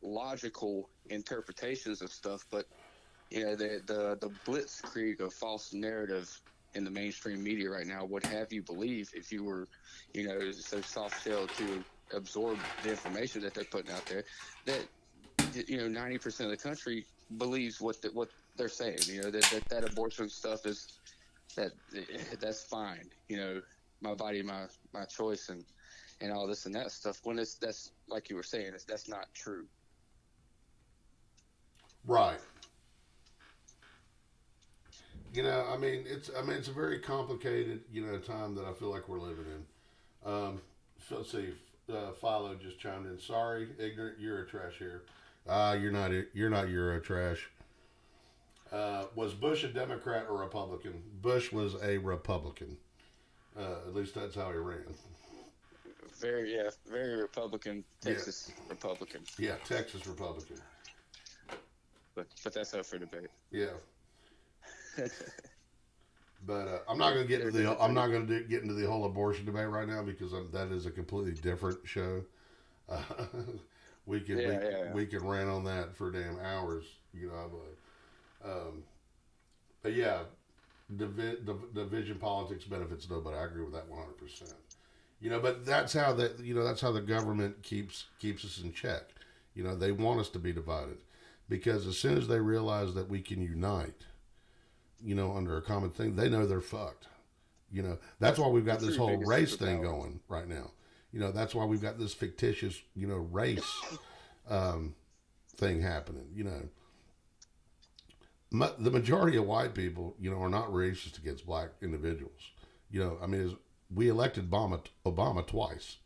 [SPEAKER 2] logical interpretations of stuff, but the blitzkrieg of false narrative in the mainstream media right now would have you believe, if you were so soft-shelled to absorb the information that they're putting out there, that 90% of the country believes what they're saying. That abortion stuff that's fine. My body, my choice, and all this and that stuff. When that's like you were saying, that's not true.
[SPEAKER 1] Right. It's a very complicated, time that I feel like we're living in. So let's see. Philo just chimed in. Sorry, ignorant Eurotrash here. You're not Eurotrash. Was Bush a Democrat or Republican? Bush was a Republican. At least that's how he ran.
[SPEAKER 2] Very Republican, Texas Republican.
[SPEAKER 1] Yeah, Texas Republican.
[SPEAKER 2] But that's up for debate.
[SPEAKER 1] Yeah. But I'm not going to get into the whole abortion debate right now because that is a completely different show. We can rant on that for damn hours, but yeah, division politics benefits nobody. I agree with that 100%. But that's how the government keeps us in check. They want us to be divided because as soon as they realize that we can unite, under a common thing, they know they're fucked. That's why we've got this whole race thing going right now. That's why we've got this fictitious, race thing happening. The majority of white people, are not racist against black individuals. We elected Obama twice.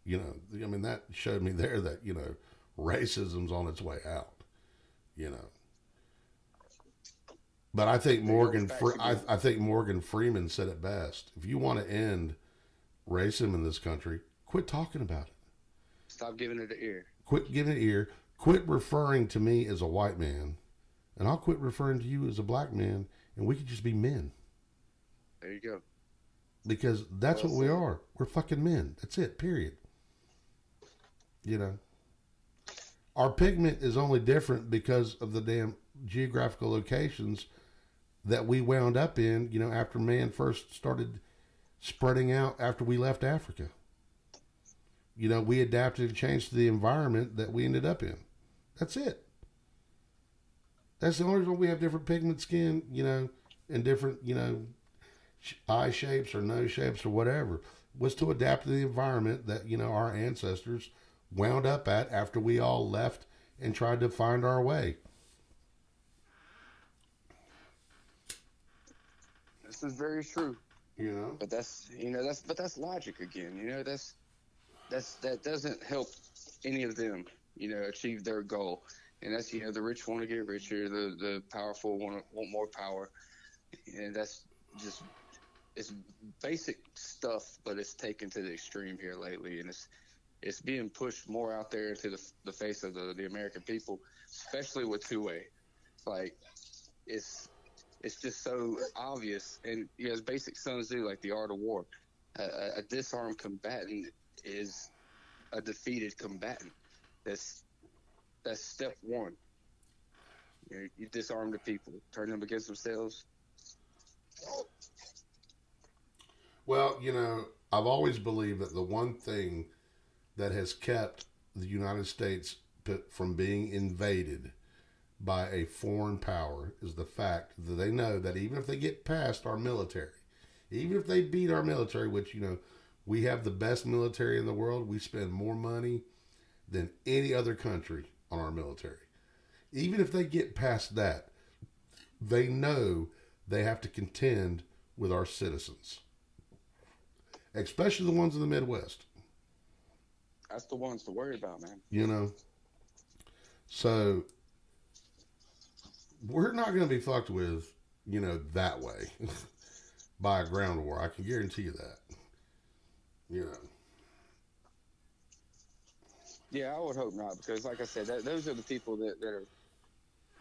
[SPEAKER 1] That showed me there that, racism's on its way out. But I think I think Morgan Freeman said it best. If you want to end racism in this country, quit talking about it.
[SPEAKER 2] Stop giving it an ear.
[SPEAKER 1] Quit giving it an ear. Quit referring to me as a white man, and I'll quit referring to you as a black man, and we could just be men.
[SPEAKER 2] There you go.
[SPEAKER 1] Because that's what we are. We're fucking men. That's it, period. Our pigment is only different because of the damn geographical locations that we wound up in, after man first started spreading out after we left Africa. We adapted and changed to the environment that we ended up in. That's it. That's the only reason we have different pigment skin, and different, eye shapes or nose shapes or whatever, was to adapt to the environment that, our ancestors wound up at after we all left and tried to find our way.
[SPEAKER 2] This is very true.
[SPEAKER 1] But
[SPEAKER 2] that's logic again. That doesn't help any of them, achieve their goal. And that's, the rich want to get richer, the powerful want more power. And that's just, it's basic stuff, but it's taken to the extreme here lately. And it's being pushed more out there into the face of the American people, especially with two-way. Like, it's just so obvious. And, as basic Sun Tzu, like the art of war, a disarmed combatant is a defeated combatant. That's step one. You disarm the people, turn them against themselves.
[SPEAKER 1] Well, I've always believed that the one thing that has kept the United States from being invaded by a foreign power is the fact that they know that even if they get past our military, even if they beat our military, which, We have the best military in the world. We spend more money than any other country on our military. Even if they get past that, they know they have to contend with our citizens, especially the ones in the Midwest.
[SPEAKER 2] That's the ones to worry about, man.
[SPEAKER 1] You know? So, we're not going to be fucked with, you know, that way by a ground war. I can guarantee you that. You know?
[SPEAKER 2] Yeah, I would hope not, because like I said, those are the people that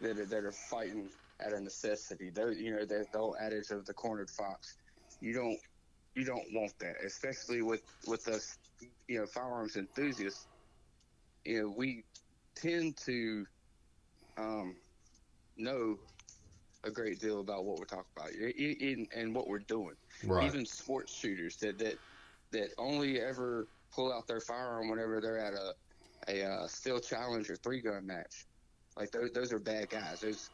[SPEAKER 2] are fighting out of necessity. Those, you know, the old adage of the cornered fox. You don't want that, especially with us, you know, firearms enthusiasts. You know, we tend to know a great deal about what we're talking about and what we're doing.
[SPEAKER 1] Right.
[SPEAKER 2] Even sports shooters that only ever pull out their firearm whenever they're at a steel challenge or 3-gun match. Like those are bad guys. Those,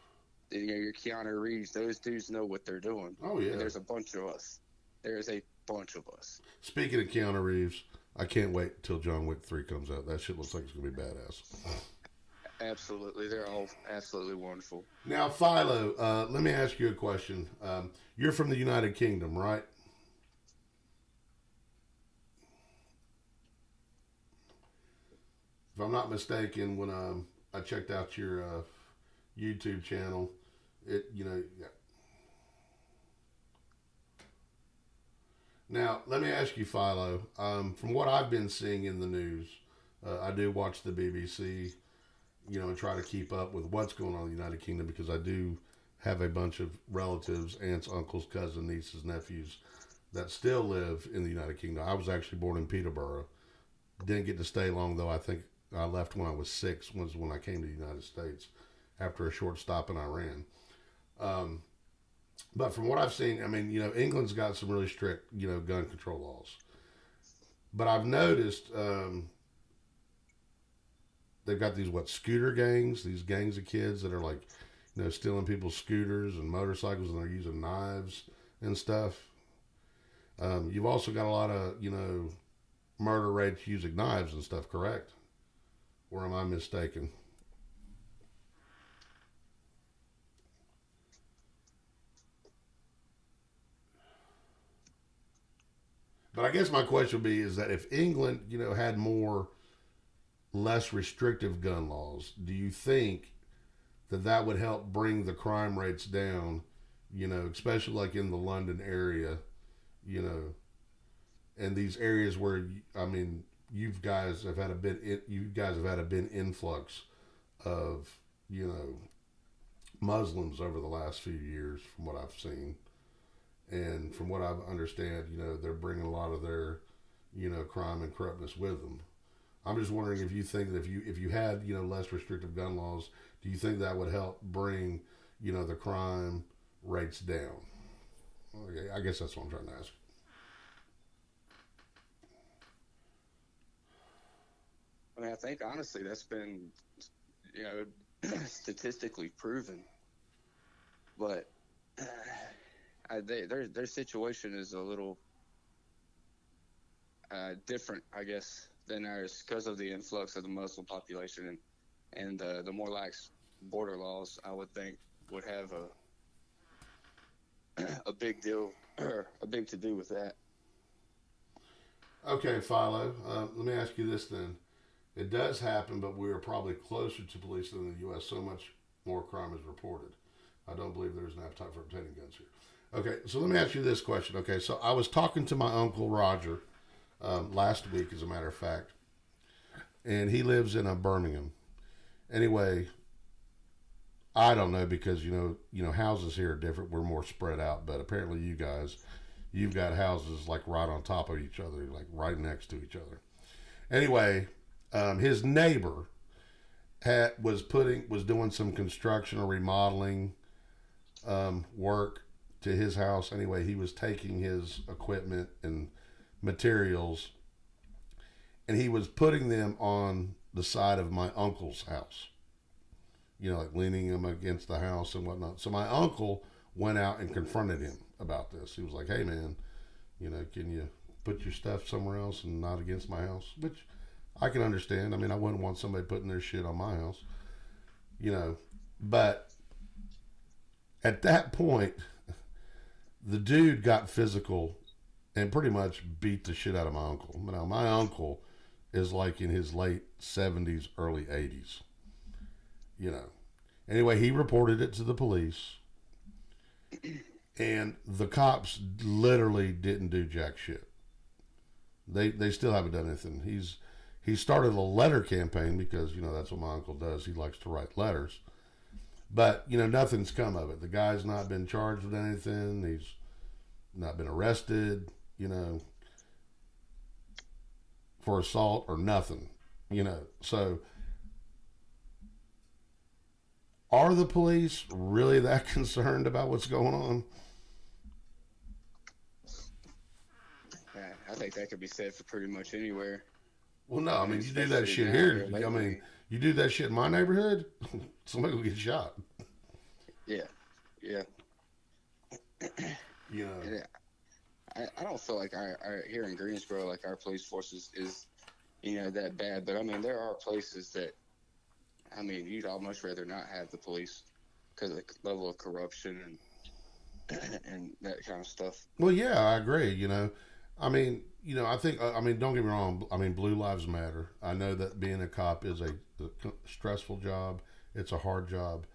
[SPEAKER 2] you know, your Keanu Reeves, those dudes know what they're doing.
[SPEAKER 1] Oh yeah.
[SPEAKER 2] And there's a bunch of us. There's a bunch of us.
[SPEAKER 1] Speaking of Keanu Reeves, I can't wait till John Wick 3 comes out. That shit looks like it's gonna be badass.
[SPEAKER 2] Absolutely, they're all absolutely wonderful.
[SPEAKER 1] Now, Philo, let me ask you a question. You're from the United Kingdom, right? If I'm not mistaken, when I checked out your YouTube channel, you know. Now, let me ask you, Philo. From what I've been seeing in the news, I do watch the BBC, you know, and try to keep up with what's going on in the United Kingdom because I do have a bunch of relatives, aunts, uncles, cousins, nieces, nephews that still live in the United Kingdom. I was actually born in Peterborough. Didn't get to stay long, though. I think I left when I was 6, was when I came to the United States after a short stop in Iran. But from what I've seen, I mean, you know, England's got some really strict, you know, gun control laws. But I've noticed they've got these, scooter gangs, these gangs of kids that are like, you know, stealing people's scooters and motorcycles, and they're using knives and stuff. You've also got a lot of, you know, murder rates using knives and stuff, correct? Or am I mistaken? But I guess my question would be is that if England, you know, had less restrictive gun laws, do you think that would help bring the crime rates down, you know, especially like in the London area, you know, and these areas where, I mean, you guys have had a bit influx of, you know, Muslims over the last few years from what I've seen. And from what I understand, you know, they're bringing a lot of their, you know, crime and corruptness with them. I'm just wondering if you think that if you had, you know, less restrictive gun laws, do you think that would help bring, you know, the crime rates down? Okay, I guess that's what I'm trying to ask.
[SPEAKER 2] I mean, I think honestly that's been, you know, statistically proven. But their situation is a little different, I guess, than ours because of the influx of the Muslim population and the more lax border laws. I would think would have a big deal, or a big to do with that.
[SPEAKER 1] Okay, Philo. Let me ask you this then. It does happen, but we are probably closer to police than the U.S. So much more crime is reported. I don't believe there's an appetite for obtaining guns here. Okay, so let me ask you this question. Okay, so I was talking to my uncle Roger last week, as a matter of fact, and he lives in Birmingham. Anyway, I don't know because you know houses here are different. We're more spread out, but apparently you've got houses like right on top of each other, like right next to each other. Anyway, his neighbor was doing some construction or remodeling work to his house. Anyway, he was taking his equipment and materials and he was putting them on the side of my uncle's house, you know, like leaning them against the house and whatnot. So my uncle went out and confronted him about this. He was like, hey man, you know, can you put your stuff somewhere else and not against my house, which I can understand. I mean, I wouldn't want somebody putting their shit on my house, you know. But at that point, the dude got physical and pretty much beat the shit out of my uncle. Now, my uncle is like in his late 70s, early 80s, you know. Anyway, he reported it to the police, and the cops literally didn't do jack shit. They still haven't done anything. He started a letter campaign because, you know, that's what my uncle does. He likes to write letters. But, you know, nothing's come of it. The guy's not been charged with anything. He's not been arrested, you know, for assault or nothing, you know. So, are the police really that concerned about what's going on?
[SPEAKER 2] I think that could be said for pretty much anywhere.
[SPEAKER 1] Well, no, I mean, you do that shit here. I mean, you do that shit in my neighborhood, somebody will get shot.
[SPEAKER 2] Yeah, yeah.
[SPEAKER 1] You know,
[SPEAKER 2] I don't feel like our here in Greensboro, like our police force is, you know, that bad. But I mean, there are places that, I mean, you'd almost rather not have the police because of the level of corruption and that kind of stuff.
[SPEAKER 1] well, yeah, I agree. You know, I mean, you know, I think, I mean, don't get me wrong. I mean, Blue Lives Matter. I know that being a cop is a stressful job. It's a hard job.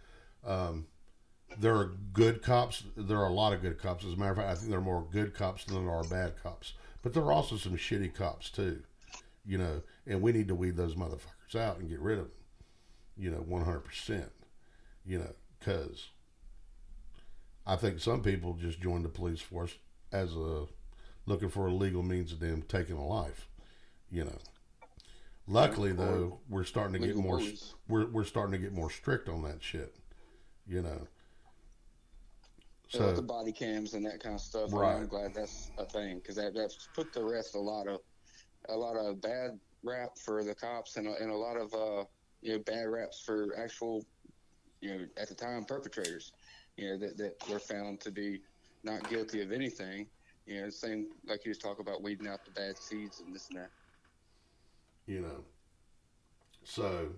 [SPEAKER 1] There are good cops. There are a lot of good cops. As a matter of fact, I think there are more good cops than there are bad cops. But there are also some shitty cops too, you know. And we need to weed those motherfuckers out and get rid of them, you know, 100%. You know, because I think some people just join the police force as a looking for a legal means of them taking a life, you know. Luckily, though, we're starting to get more. We're starting to get more strict on that shit, you know.
[SPEAKER 2] So the body cams and that kind of stuff.
[SPEAKER 1] Right.
[SPEAKER 2] I'm glad that's a thing because that's put to rest a lot of bad rap for the cops and a lot of you know, bad raps for actual, you know, at the time perpetrators, you know, that were found to be not guilty of anything. You know, same like you was talking about weeding out the bad seeds and this and that.
[SPEAKER 1] You know. So,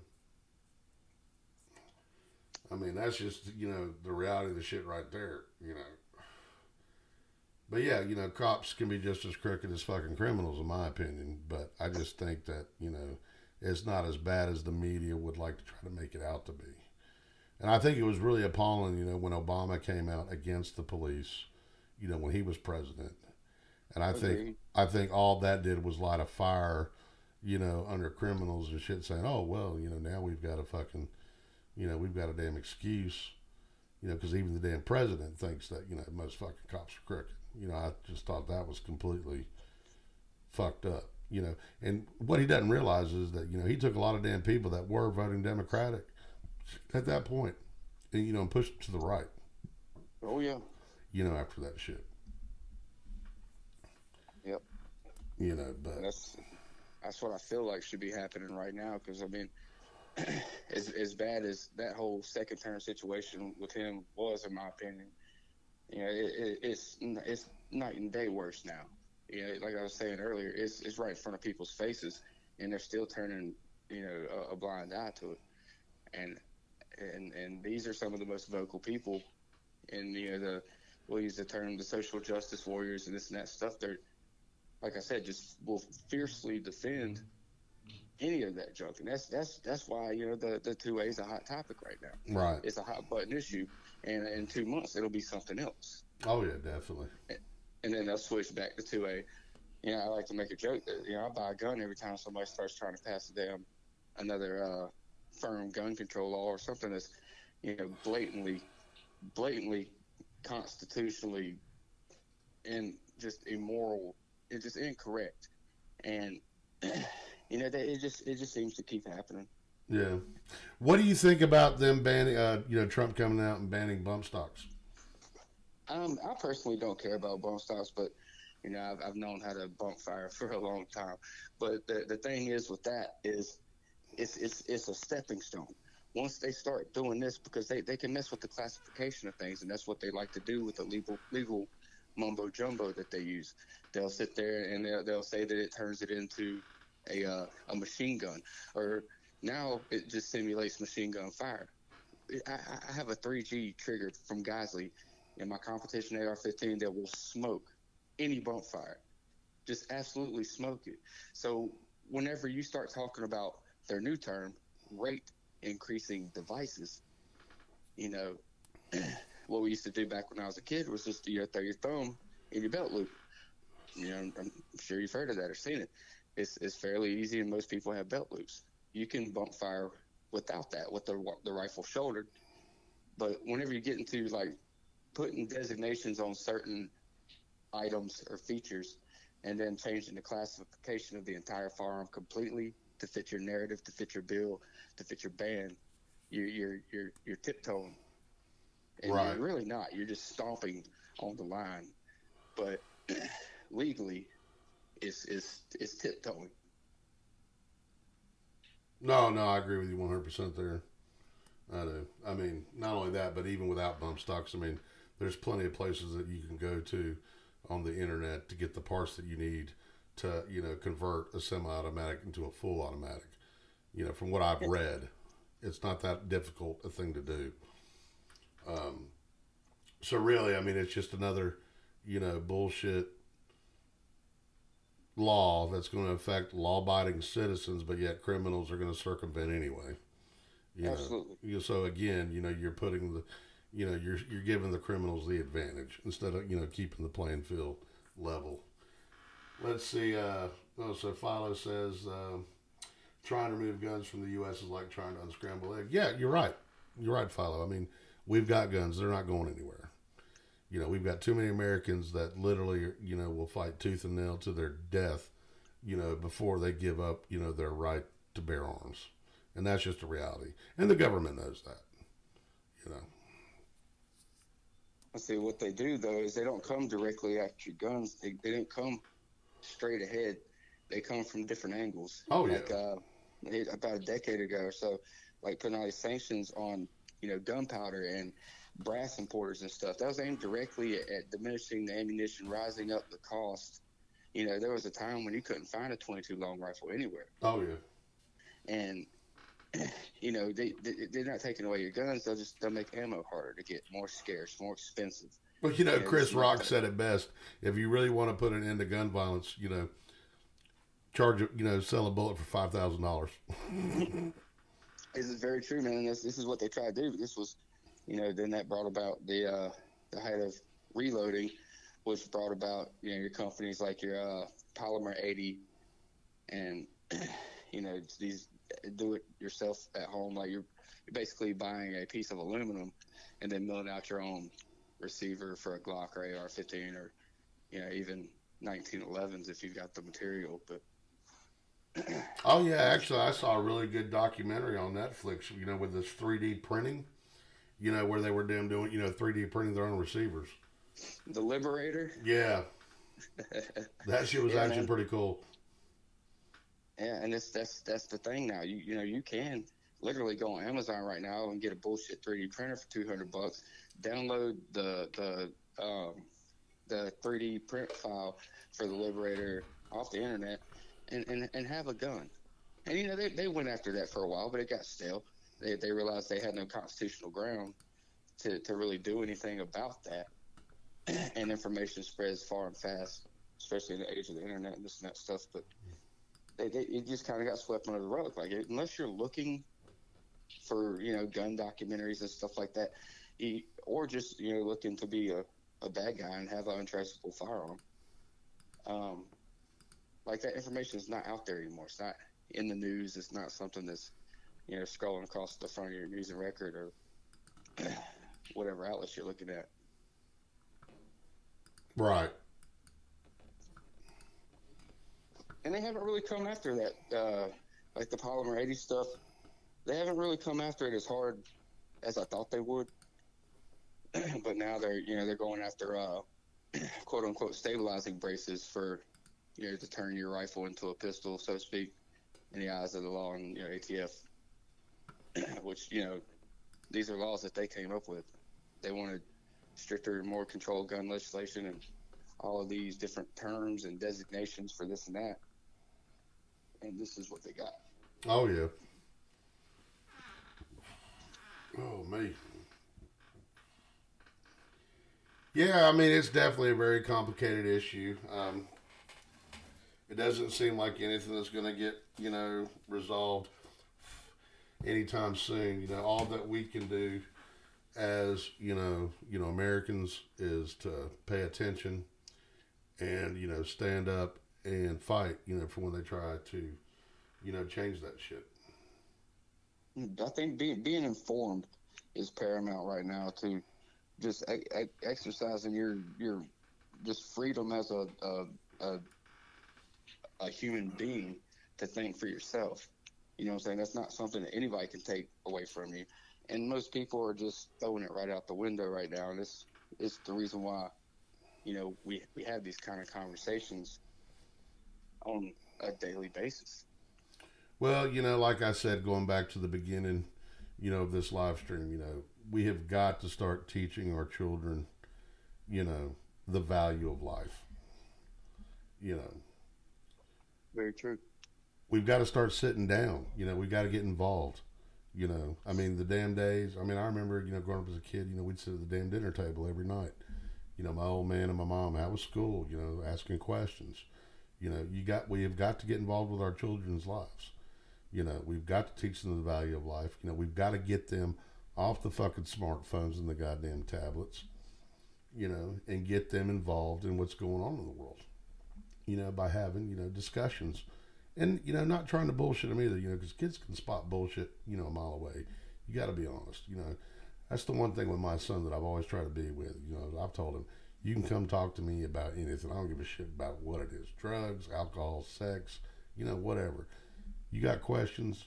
[SPEAKER 1] I mean, that's just, you know, the reality of the shit right there, you know. But yeah, you know, cops can be just as crooked as fucking criminals, in my opinion. But I just think that, you know, it's not as bad as the media would like to try to make it out to be. And I think it was really appalling, you know, when Obama came out against the police, you know, when he was president. And I think all that did was light a fire, you know, under criminals and shit, saying, oh, well, you know, now we've got a fucking, you know, we've got a damn excuse, you know, because even the damn president thinks that, you know, most fucking cops are crooked. You know, I just thought that was completely fucked up, you know. And what he doesn't realize is that, you know, he took a lot of damn people that were voting Democratic at that point, and, you know, and pushed them to the right.
[SPEAKER 2] Oh, yeah.
[SPEAKER 1] You know, after that shit.
[SPEAKER 2] Yep.
[SPEAKER 1] You know, but
[SPEAKER 2] that's what I feel like should be happening right now because, I mean, as bad as that whole second term situation with him was, in my opinion, you know, it's night and day worse now. You know, like I was saying earlier, it's right in front of people's faces, and they're still turning, you know, a blind eye to it. And these are some of the most vocal people, and you know, we'll use the term the social justice warriors and this and that stuff. They're, like I said, just will fiercely defend any of that junk, and that's why, you know, the 2A is a hot topic right now.
[SPEAKER 1] Right.
[SPEAKER 2] It's a hot button issue, and in 2 months it'll be something else.
[SPEAKER 1] Oh yeah, definitely.
[SPEAKER 2] And then they'll switch back to 2A. You know, I like to make a joke that, you know, I buy a gun every time somebody starts trying to pass another firm gun control law or something that's, you know, blatantly constitutionally and just immoral. It's just incorrect, and you know, it just seems to keep happening.
[SPEAKER 1] Yeah. What do you think about them banning, you know, Trump coming out and banning bump stocks?
[SPEAKER 2] I personally don't care about bump stocks, but you know, I've known how to bump fire for a long time. But the thing is with that is, it's a stepping stone. Once they start doing this, because they can mess with the classification of things, and that's what they like to do with the legal mumbo jumbo that they use. They'll sit there and they'll say that it turns it into a machine gun, or now it just simulates machine gun fire. I have a 3G triggered from Geisley in my competition AR-15 that will smoke any bump fire, just absolutely smoke it. So whenever you start talking about their new term, rate increasing devices, you know, what we used to do back when I was a kid was just throw your thumb in your belt loop. You know, I'm sure you've heard of that or seen it. It's fairly easy, and most people have belt loops. You can bump fire without that, with the rifle shouldered. But whenever you get into like putting designations on certain items or features, and then changing the classification of the entire firearm completely to fit your narrative, to fit your bill, to fit your band, you're tiptoeing, and
[SPEAKER 1] Right.
[SPEAKER 2] you're really not. You're just stomping on the line, but legally, it's tiptoeing.
[SPEAKER 1] No, I agree with you 100% there. I do. I mean, not only that, but even without bump stocks, I mean, there's plenty of places that you can go to on the internet to get the parts that you need to, you know, convert a semi-automatic into a full automatic. You know, from what I've read, it's not that difficult a thing to do. So really, I mean, it's just another, you know, bullshit law that's going to affect law-abiding citizens, but yet criminals are going to circumvent anyway. You
[SPEAKER 2] Absolutely.
[SPEAKER 1] know, so again, you know, you're putting the, you know, you're giving the criminals the advantage instead of, you know, keeping the playing field level. Let's see. So Philo says trying to remove guns from the U.S. is like trying to unscramble eggs. Yeah, you're right. You're right, Philo. I mean, we've got guns; they're not going anywhere. You know, we've got too many Americans that literally, you know, will fight tooth and nail to their death, you know, before they give up, you know, their right to bear arms. And that's just a reality. And the government knows that, you know.
[SPEAKER 2] I see what they do, though, is they don't come directly after your guns. They don't come straight ahead. They come from different angles.
[SPEAKER 1] Oh, yeah.
[SPEAKER 2] Like about a decade ago or so, like putting all these sanctions on, you know, gunpowder and brass importers and stuff. That was aimed directly at diminishing the ammunition, rising up the cost. You know, there was a time when you couldn't find a 22 long rifle anywhere.
[SPEAKER 1] Oh, yeah.
[SPEAKER 2] And, you know, they're not taking away your guns. They'll make ammo harder to get, more scarce, more expensive.
[SPEAKER 1] Well, you know, Chris Rock said it best. If you really want to put an end to gun violence, you know, sell a bullet for $5,000.
[SPEAKER 2] This is very true, man. And this is what they try to do. This was, you know, then that brought about the height of reloading, which brought about, you know, your companies like your Polymer 80 and, you know, these do it yourself at home. Like you're basically buying a piece of aluminum and then milling out your own receiver for a Glock or AR-15 or, you know, even 1911s if you've got the material. But
[SPEAKER 1] oh yeah, actually, I saw a really good documentary on Netflix. You know, with this 3D printing. You know, where they were doing, you know, 3D printing their own receivers.
[SPEAKER 2] The Liberator.
[SPEAKER 1] Yeah, that shit was actually pretty cool.
[SPEAKER 2] Yeah, and that's the thing now. You know, you can literally go on Amazon right now and get a bullshit 3D printer for $200. Download the 3D print file for the Liberator off the internet, and have a gun. And you know, they went after that for a while, but it got stale. They realized they had no constitutional ground to really do anything about that. And information spreads far and fast, especially in the age of the internet and this and that stuff. But it just kind of got swept under the rug. Like, unless you're looking for, you know, gun documentaries and stuff like that, or just, you know, looking to be a bad guy and have an untraceable firearm, like that information is not out there anymore. It's not in the news. It's not something that's, you know, scrolling across the front of your news and record or whatever outlets you're looking at.
[SPEAKER 1] Right.
[SPEAKER 2] And they haven't really come after that, like the Polymer 80 stuff. They haven't really come after it as hard as I thought they would. But now they're going after quote unquote stabilizing braces for, you know, to turn your rifle into a pistol, so to speak, in the eyes of the law and, you know, ATF. Which, you know, these are laws that they came up with. They wanted stricter, more controlled gun legislation, and all of these different terms and designations for this and that, and this is what they got.
[SPEAKER 1] Oh yeah. Oh me. Yeah, I mean it's definitely a very complicated issue. It doesn't seem like anything that's going to get resolved anytime soon. All that we can do as Americans is to pay attention and stand up and fight for when they try to change that shit.
[SPEAKER 2] I think being informed is paramount right now to just exercising your just freedom as a human being to think for yourself. You know what I'm saying? That's not something that anybody can take away from you. And most people are just throwing it right out the window right now. And it's the reason why, we have these kind of conversations on a daily basis.
[SPEAKER 1] Well, like I said, going back to the beginning, of this live stream, we have got to start teaching our children, the value of life.
[SPEAKER 2] Very true.
[SPEAKER 1] We've got to start sitting down. We've got to get involved. I mean, the damn days. I mean, I remember, growing up as a kid, we'd sit at the damn dinner table every night. My old man and my mom, how was school? Asking questions. We have got to get involved with our children's lives. We've got to teach them the value of life. We've got to get them off the fucking smartphones and the goddamn tablets, and get them involved in what's going on in the world, by having, discussions. And, not trying to bullshit them either, because kids can spot bullshit, a mile away. You got to be honest. That's the one thing with my son that I've always tried to be with. I've told him, you can come talk to me about anything. I don't give a shit about what it is. Drugs, alcohol, sex, whatever. You got questions,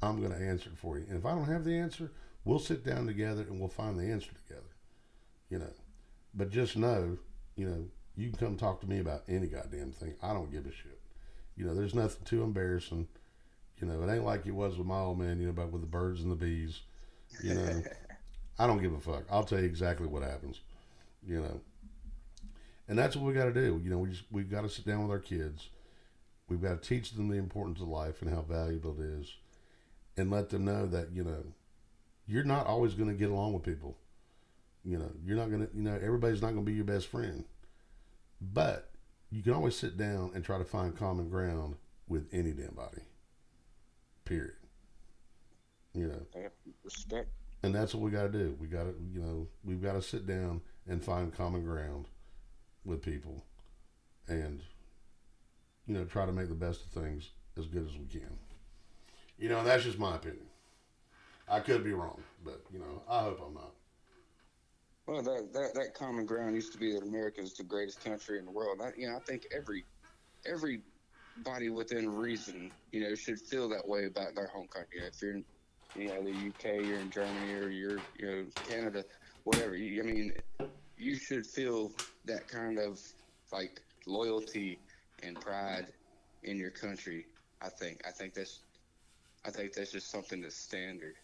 [SPEAKER 1] I'm going to answer it for you. And if I don't have the answer, we'll sit down together and we'll find the answer together. But just know, you can come talk to me about any goddamn thing. I don't give a shit. There's nothing too embarrassing. It ain't like it was with my old man, about with the birds and the bees. I don't give a fuck. I'll tell you exactly what happens. And that's what we got to do. We've got to sit down with our kids. We've got to teach them the importance of life and how valuable it is, and let them know that you're not always going to get along with people. You're not going to. Everybody's not going to be your best friend, but you can always sit down and try to find common ground with any damn body. Period.
[SPEAKER 2] Respect.
[SPEAKER 1] And that's what we got to do. We got to, we've got to sit down and find common ground with people, and try to make the best of things as good as we can. And that's just my opinion. I could be wrong, but I hope I'm not.
[SPEAKER 2] Well, that common ground used to be that America's the greatest country in the world. I think everybody within reason, should feel that way about their home country. If you're in, the UK, you're in Germany, or you're, Canada, whatever. You should feel that kind of like loyalty and pride in your country. I think that's just something that's standard.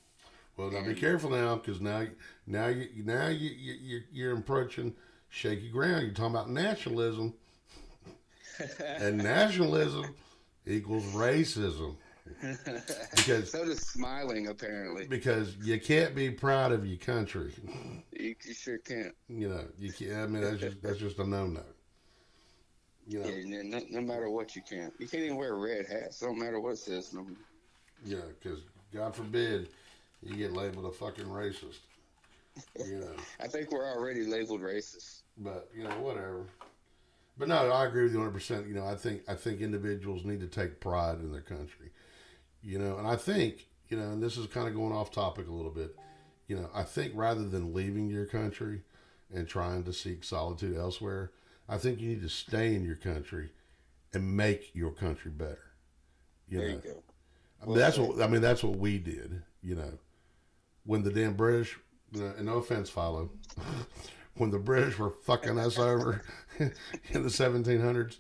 [SPEAKER 1] Well, now be careful now, because now you're approaching shaky ground. You're talking about nationalism, and nationalism equals racism. Because
[SPEAKER 2] so does smiling, apparently.
[SPEAKER 1] Because you can't be proud of your country.
[SPEAKER 2] You sure can't.
[SPEAKER 1] You can't. I mean, that's just a no-no.
[SPEAKER 2] Yeah, no matter what, you can't. You can't even wear red hats. It don't matter what it says. No.
[SPEAKER 1] Yeah, because God forbid you get labeled a fucking racist.
[SPEAKER 2] I think we're already labeled racist.
[SPEAKER 1] But whatever. But no, I agree with you 100%. I think individuals need to take pride in their country. And I think and this is kind of going off topic a little bit. I think rather than leaving your country and trying to seek solitude elsewhere, I think you need to stay in your country and make your country better.
[SPEAKER 2] There you go.
[SPEAKER 1] That's what we did. When the damn British, and no offense, Philo, when the British were fucking us over in the 1700s,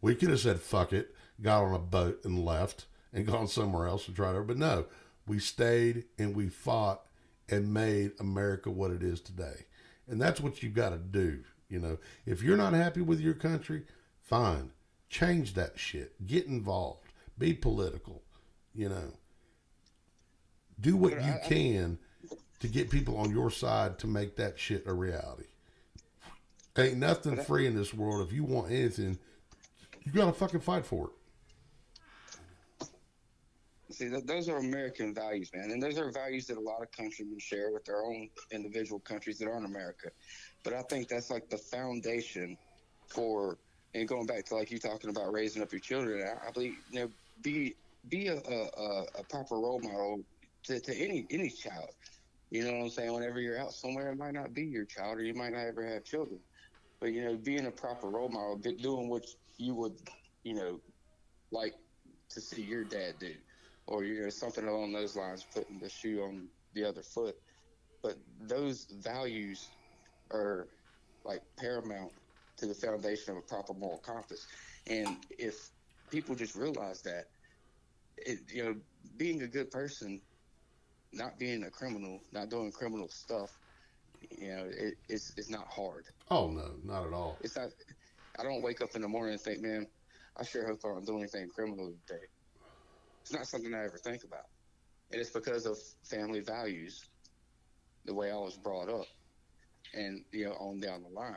[SPEAKER 1] we could have said fuck it, got on a boat and left and gone somewhere else and tried to. But no, we stayed and we fought and made America what it is today. And that's what you got to do. You know, if you're not happy with your country, fine. Change that shit. Get involved. Be political. You know, do what you can to get people on your side to make that shit a reality. Ain't nothing free in this world. If you want anything, you gotta fucking fight for it.
[SPEAKER 2] See, those are American values, man, and those are values that a lot of countrymen share with their own individual countries that aren't America. But I think that's like the foundation for, and going back to like you talking about raising up your children. I believe, you know, be a proper role model to any child. You know what I'm saying? Whenever you're out somewhere, it might not be your child, or you might not ever have children. But, you know, being a proper role model, doing what you would, you know, like to see your dad do, or, you know, something along those lines, putting the shoe on the other foot. But those values are like paramount to the foundation of a proper moral compass. And if people just realize that, you know, being a good person, not being a criminal, not doing criminal stuff, you know, it's not hard.
[SPEAKER 1] Oh no, not at all.
[SPEAKER 2] It's not. I don't wake up in the morning and think, man, I sure hope I don't do anything criminal today. It's not something I ever think about, and it's because of family values, the way I was brought up, and, you know, on down the line.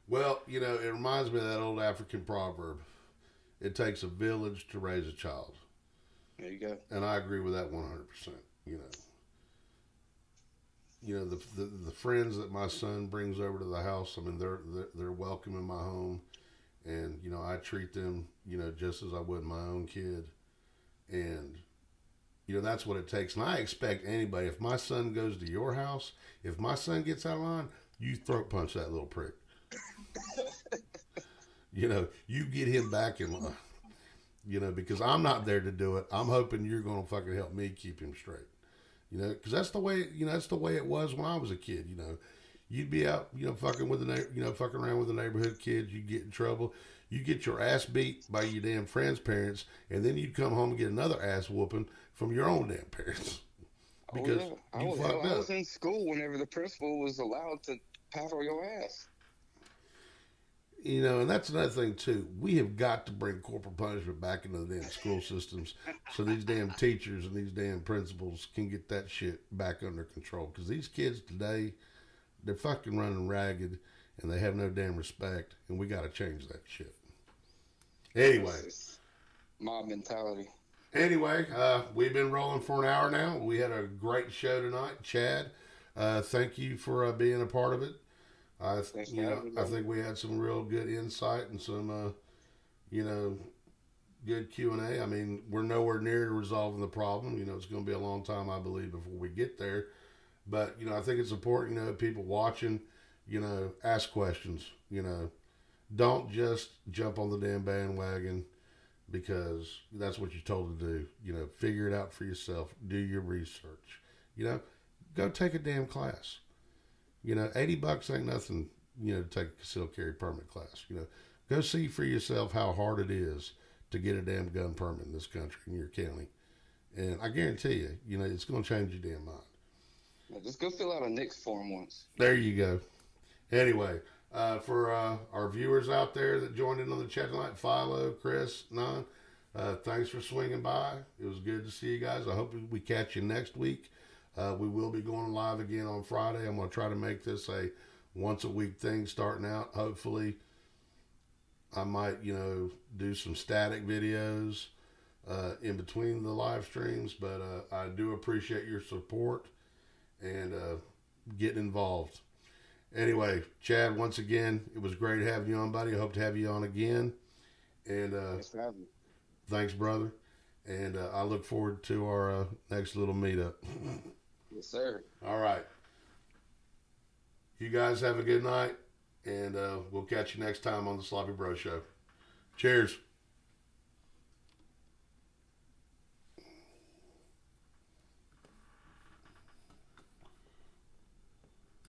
[SPEAKER 1] Well, you know, it reminds me of that old African proverb: "It takes a village to raise a child."
[SPEAKER 2] There you go.
[SPEAKER 1] And I agree with that 100%. You know, the friends that my son brings over to the house, I mean, they're welcome in my home, and, you know, I treat them, you know, just as I would my own kid, and, you know, that's what it takes. And I expect anybody, if my son goes to your house, if my son gets out of line, you throat punch that little prick. You know, you get him back in line. You know, because I'm not there to do it. I'm hoping you're going to fucking help me keep him straight. You know, because that's the way, you know, that's the way it was when I was a kid. You know, you'd be out, you know, fucking around with the neighborhood kids. You'd get in trouble. You get your ass beat by your damn friends' parents, and then you'd come home and get another ass whooping from your own damn parents. Because
[SPEAKER 2] I was in school whenever the principal was allowed to paddle your ass.
[SPEAKER 1] You know, and that's another thing, too. We have got to bring corporal punishment back into the damn school systems so these damn teachers and these damn principals can get that shit back under control. Because these kids today, they're fucking running ragged, and they have no damn respect, and we got to change that shit. Anyway.
[SPEAKER 2] Mob mentality.
[SPEAKER 1] Anyway, we've been rolling for an hour now. We had a great show tonight. Chad, thank you for being a part of it. I think we had some real good insight and some, you know, good Q&A. I mean, we're nowhere near resolving the problem. You know, it's going to be a long time, I believe, before we get there. But, you know, I think it's important, you know, people watching, you know, ask questions. You know, don't just jump on the damn bandwagon because that's what you're told to do. You know, figure it out for yourself. Do your research. You know, go take a damn class. You know, $80 ain't nothing, you know, to take a concealed carry permit class. You know, go see for yourself how hard it is to get a damn gun permit in this country, in your county. And I guarantee you, you know, it's going to change your damn mind.
[SPEAKER 2] Yeah, just go fill out a NICS form once.
[SPEAKER 1] There you go. Anyway, for our viewers out there that joined in on the chat tonight, Philo, Chris, Nan, thanks for swinging by. It was good to see you guys. I hope we catch you next week. We will be going live again on Friday. I'm going to try to make this a once-a-week thing starting out. Hopefully, I might, you know, do some static videos in between the live streams. But I do appreciate your support and getting involved. Anyway, Chad, once again, it was great having you on, buddy. I hope to have you on again. And
[SPEAKER 2] thanks for having me.
[SPEAKER 1] Thanks, brother. And I look forward to our next little meetup.
[SPEAKER 2] Yes, sir.
[SPEAKER 1] All right. You guys have a good night, and we'll catch you next time on the Sloppy Bro Show. Cheers.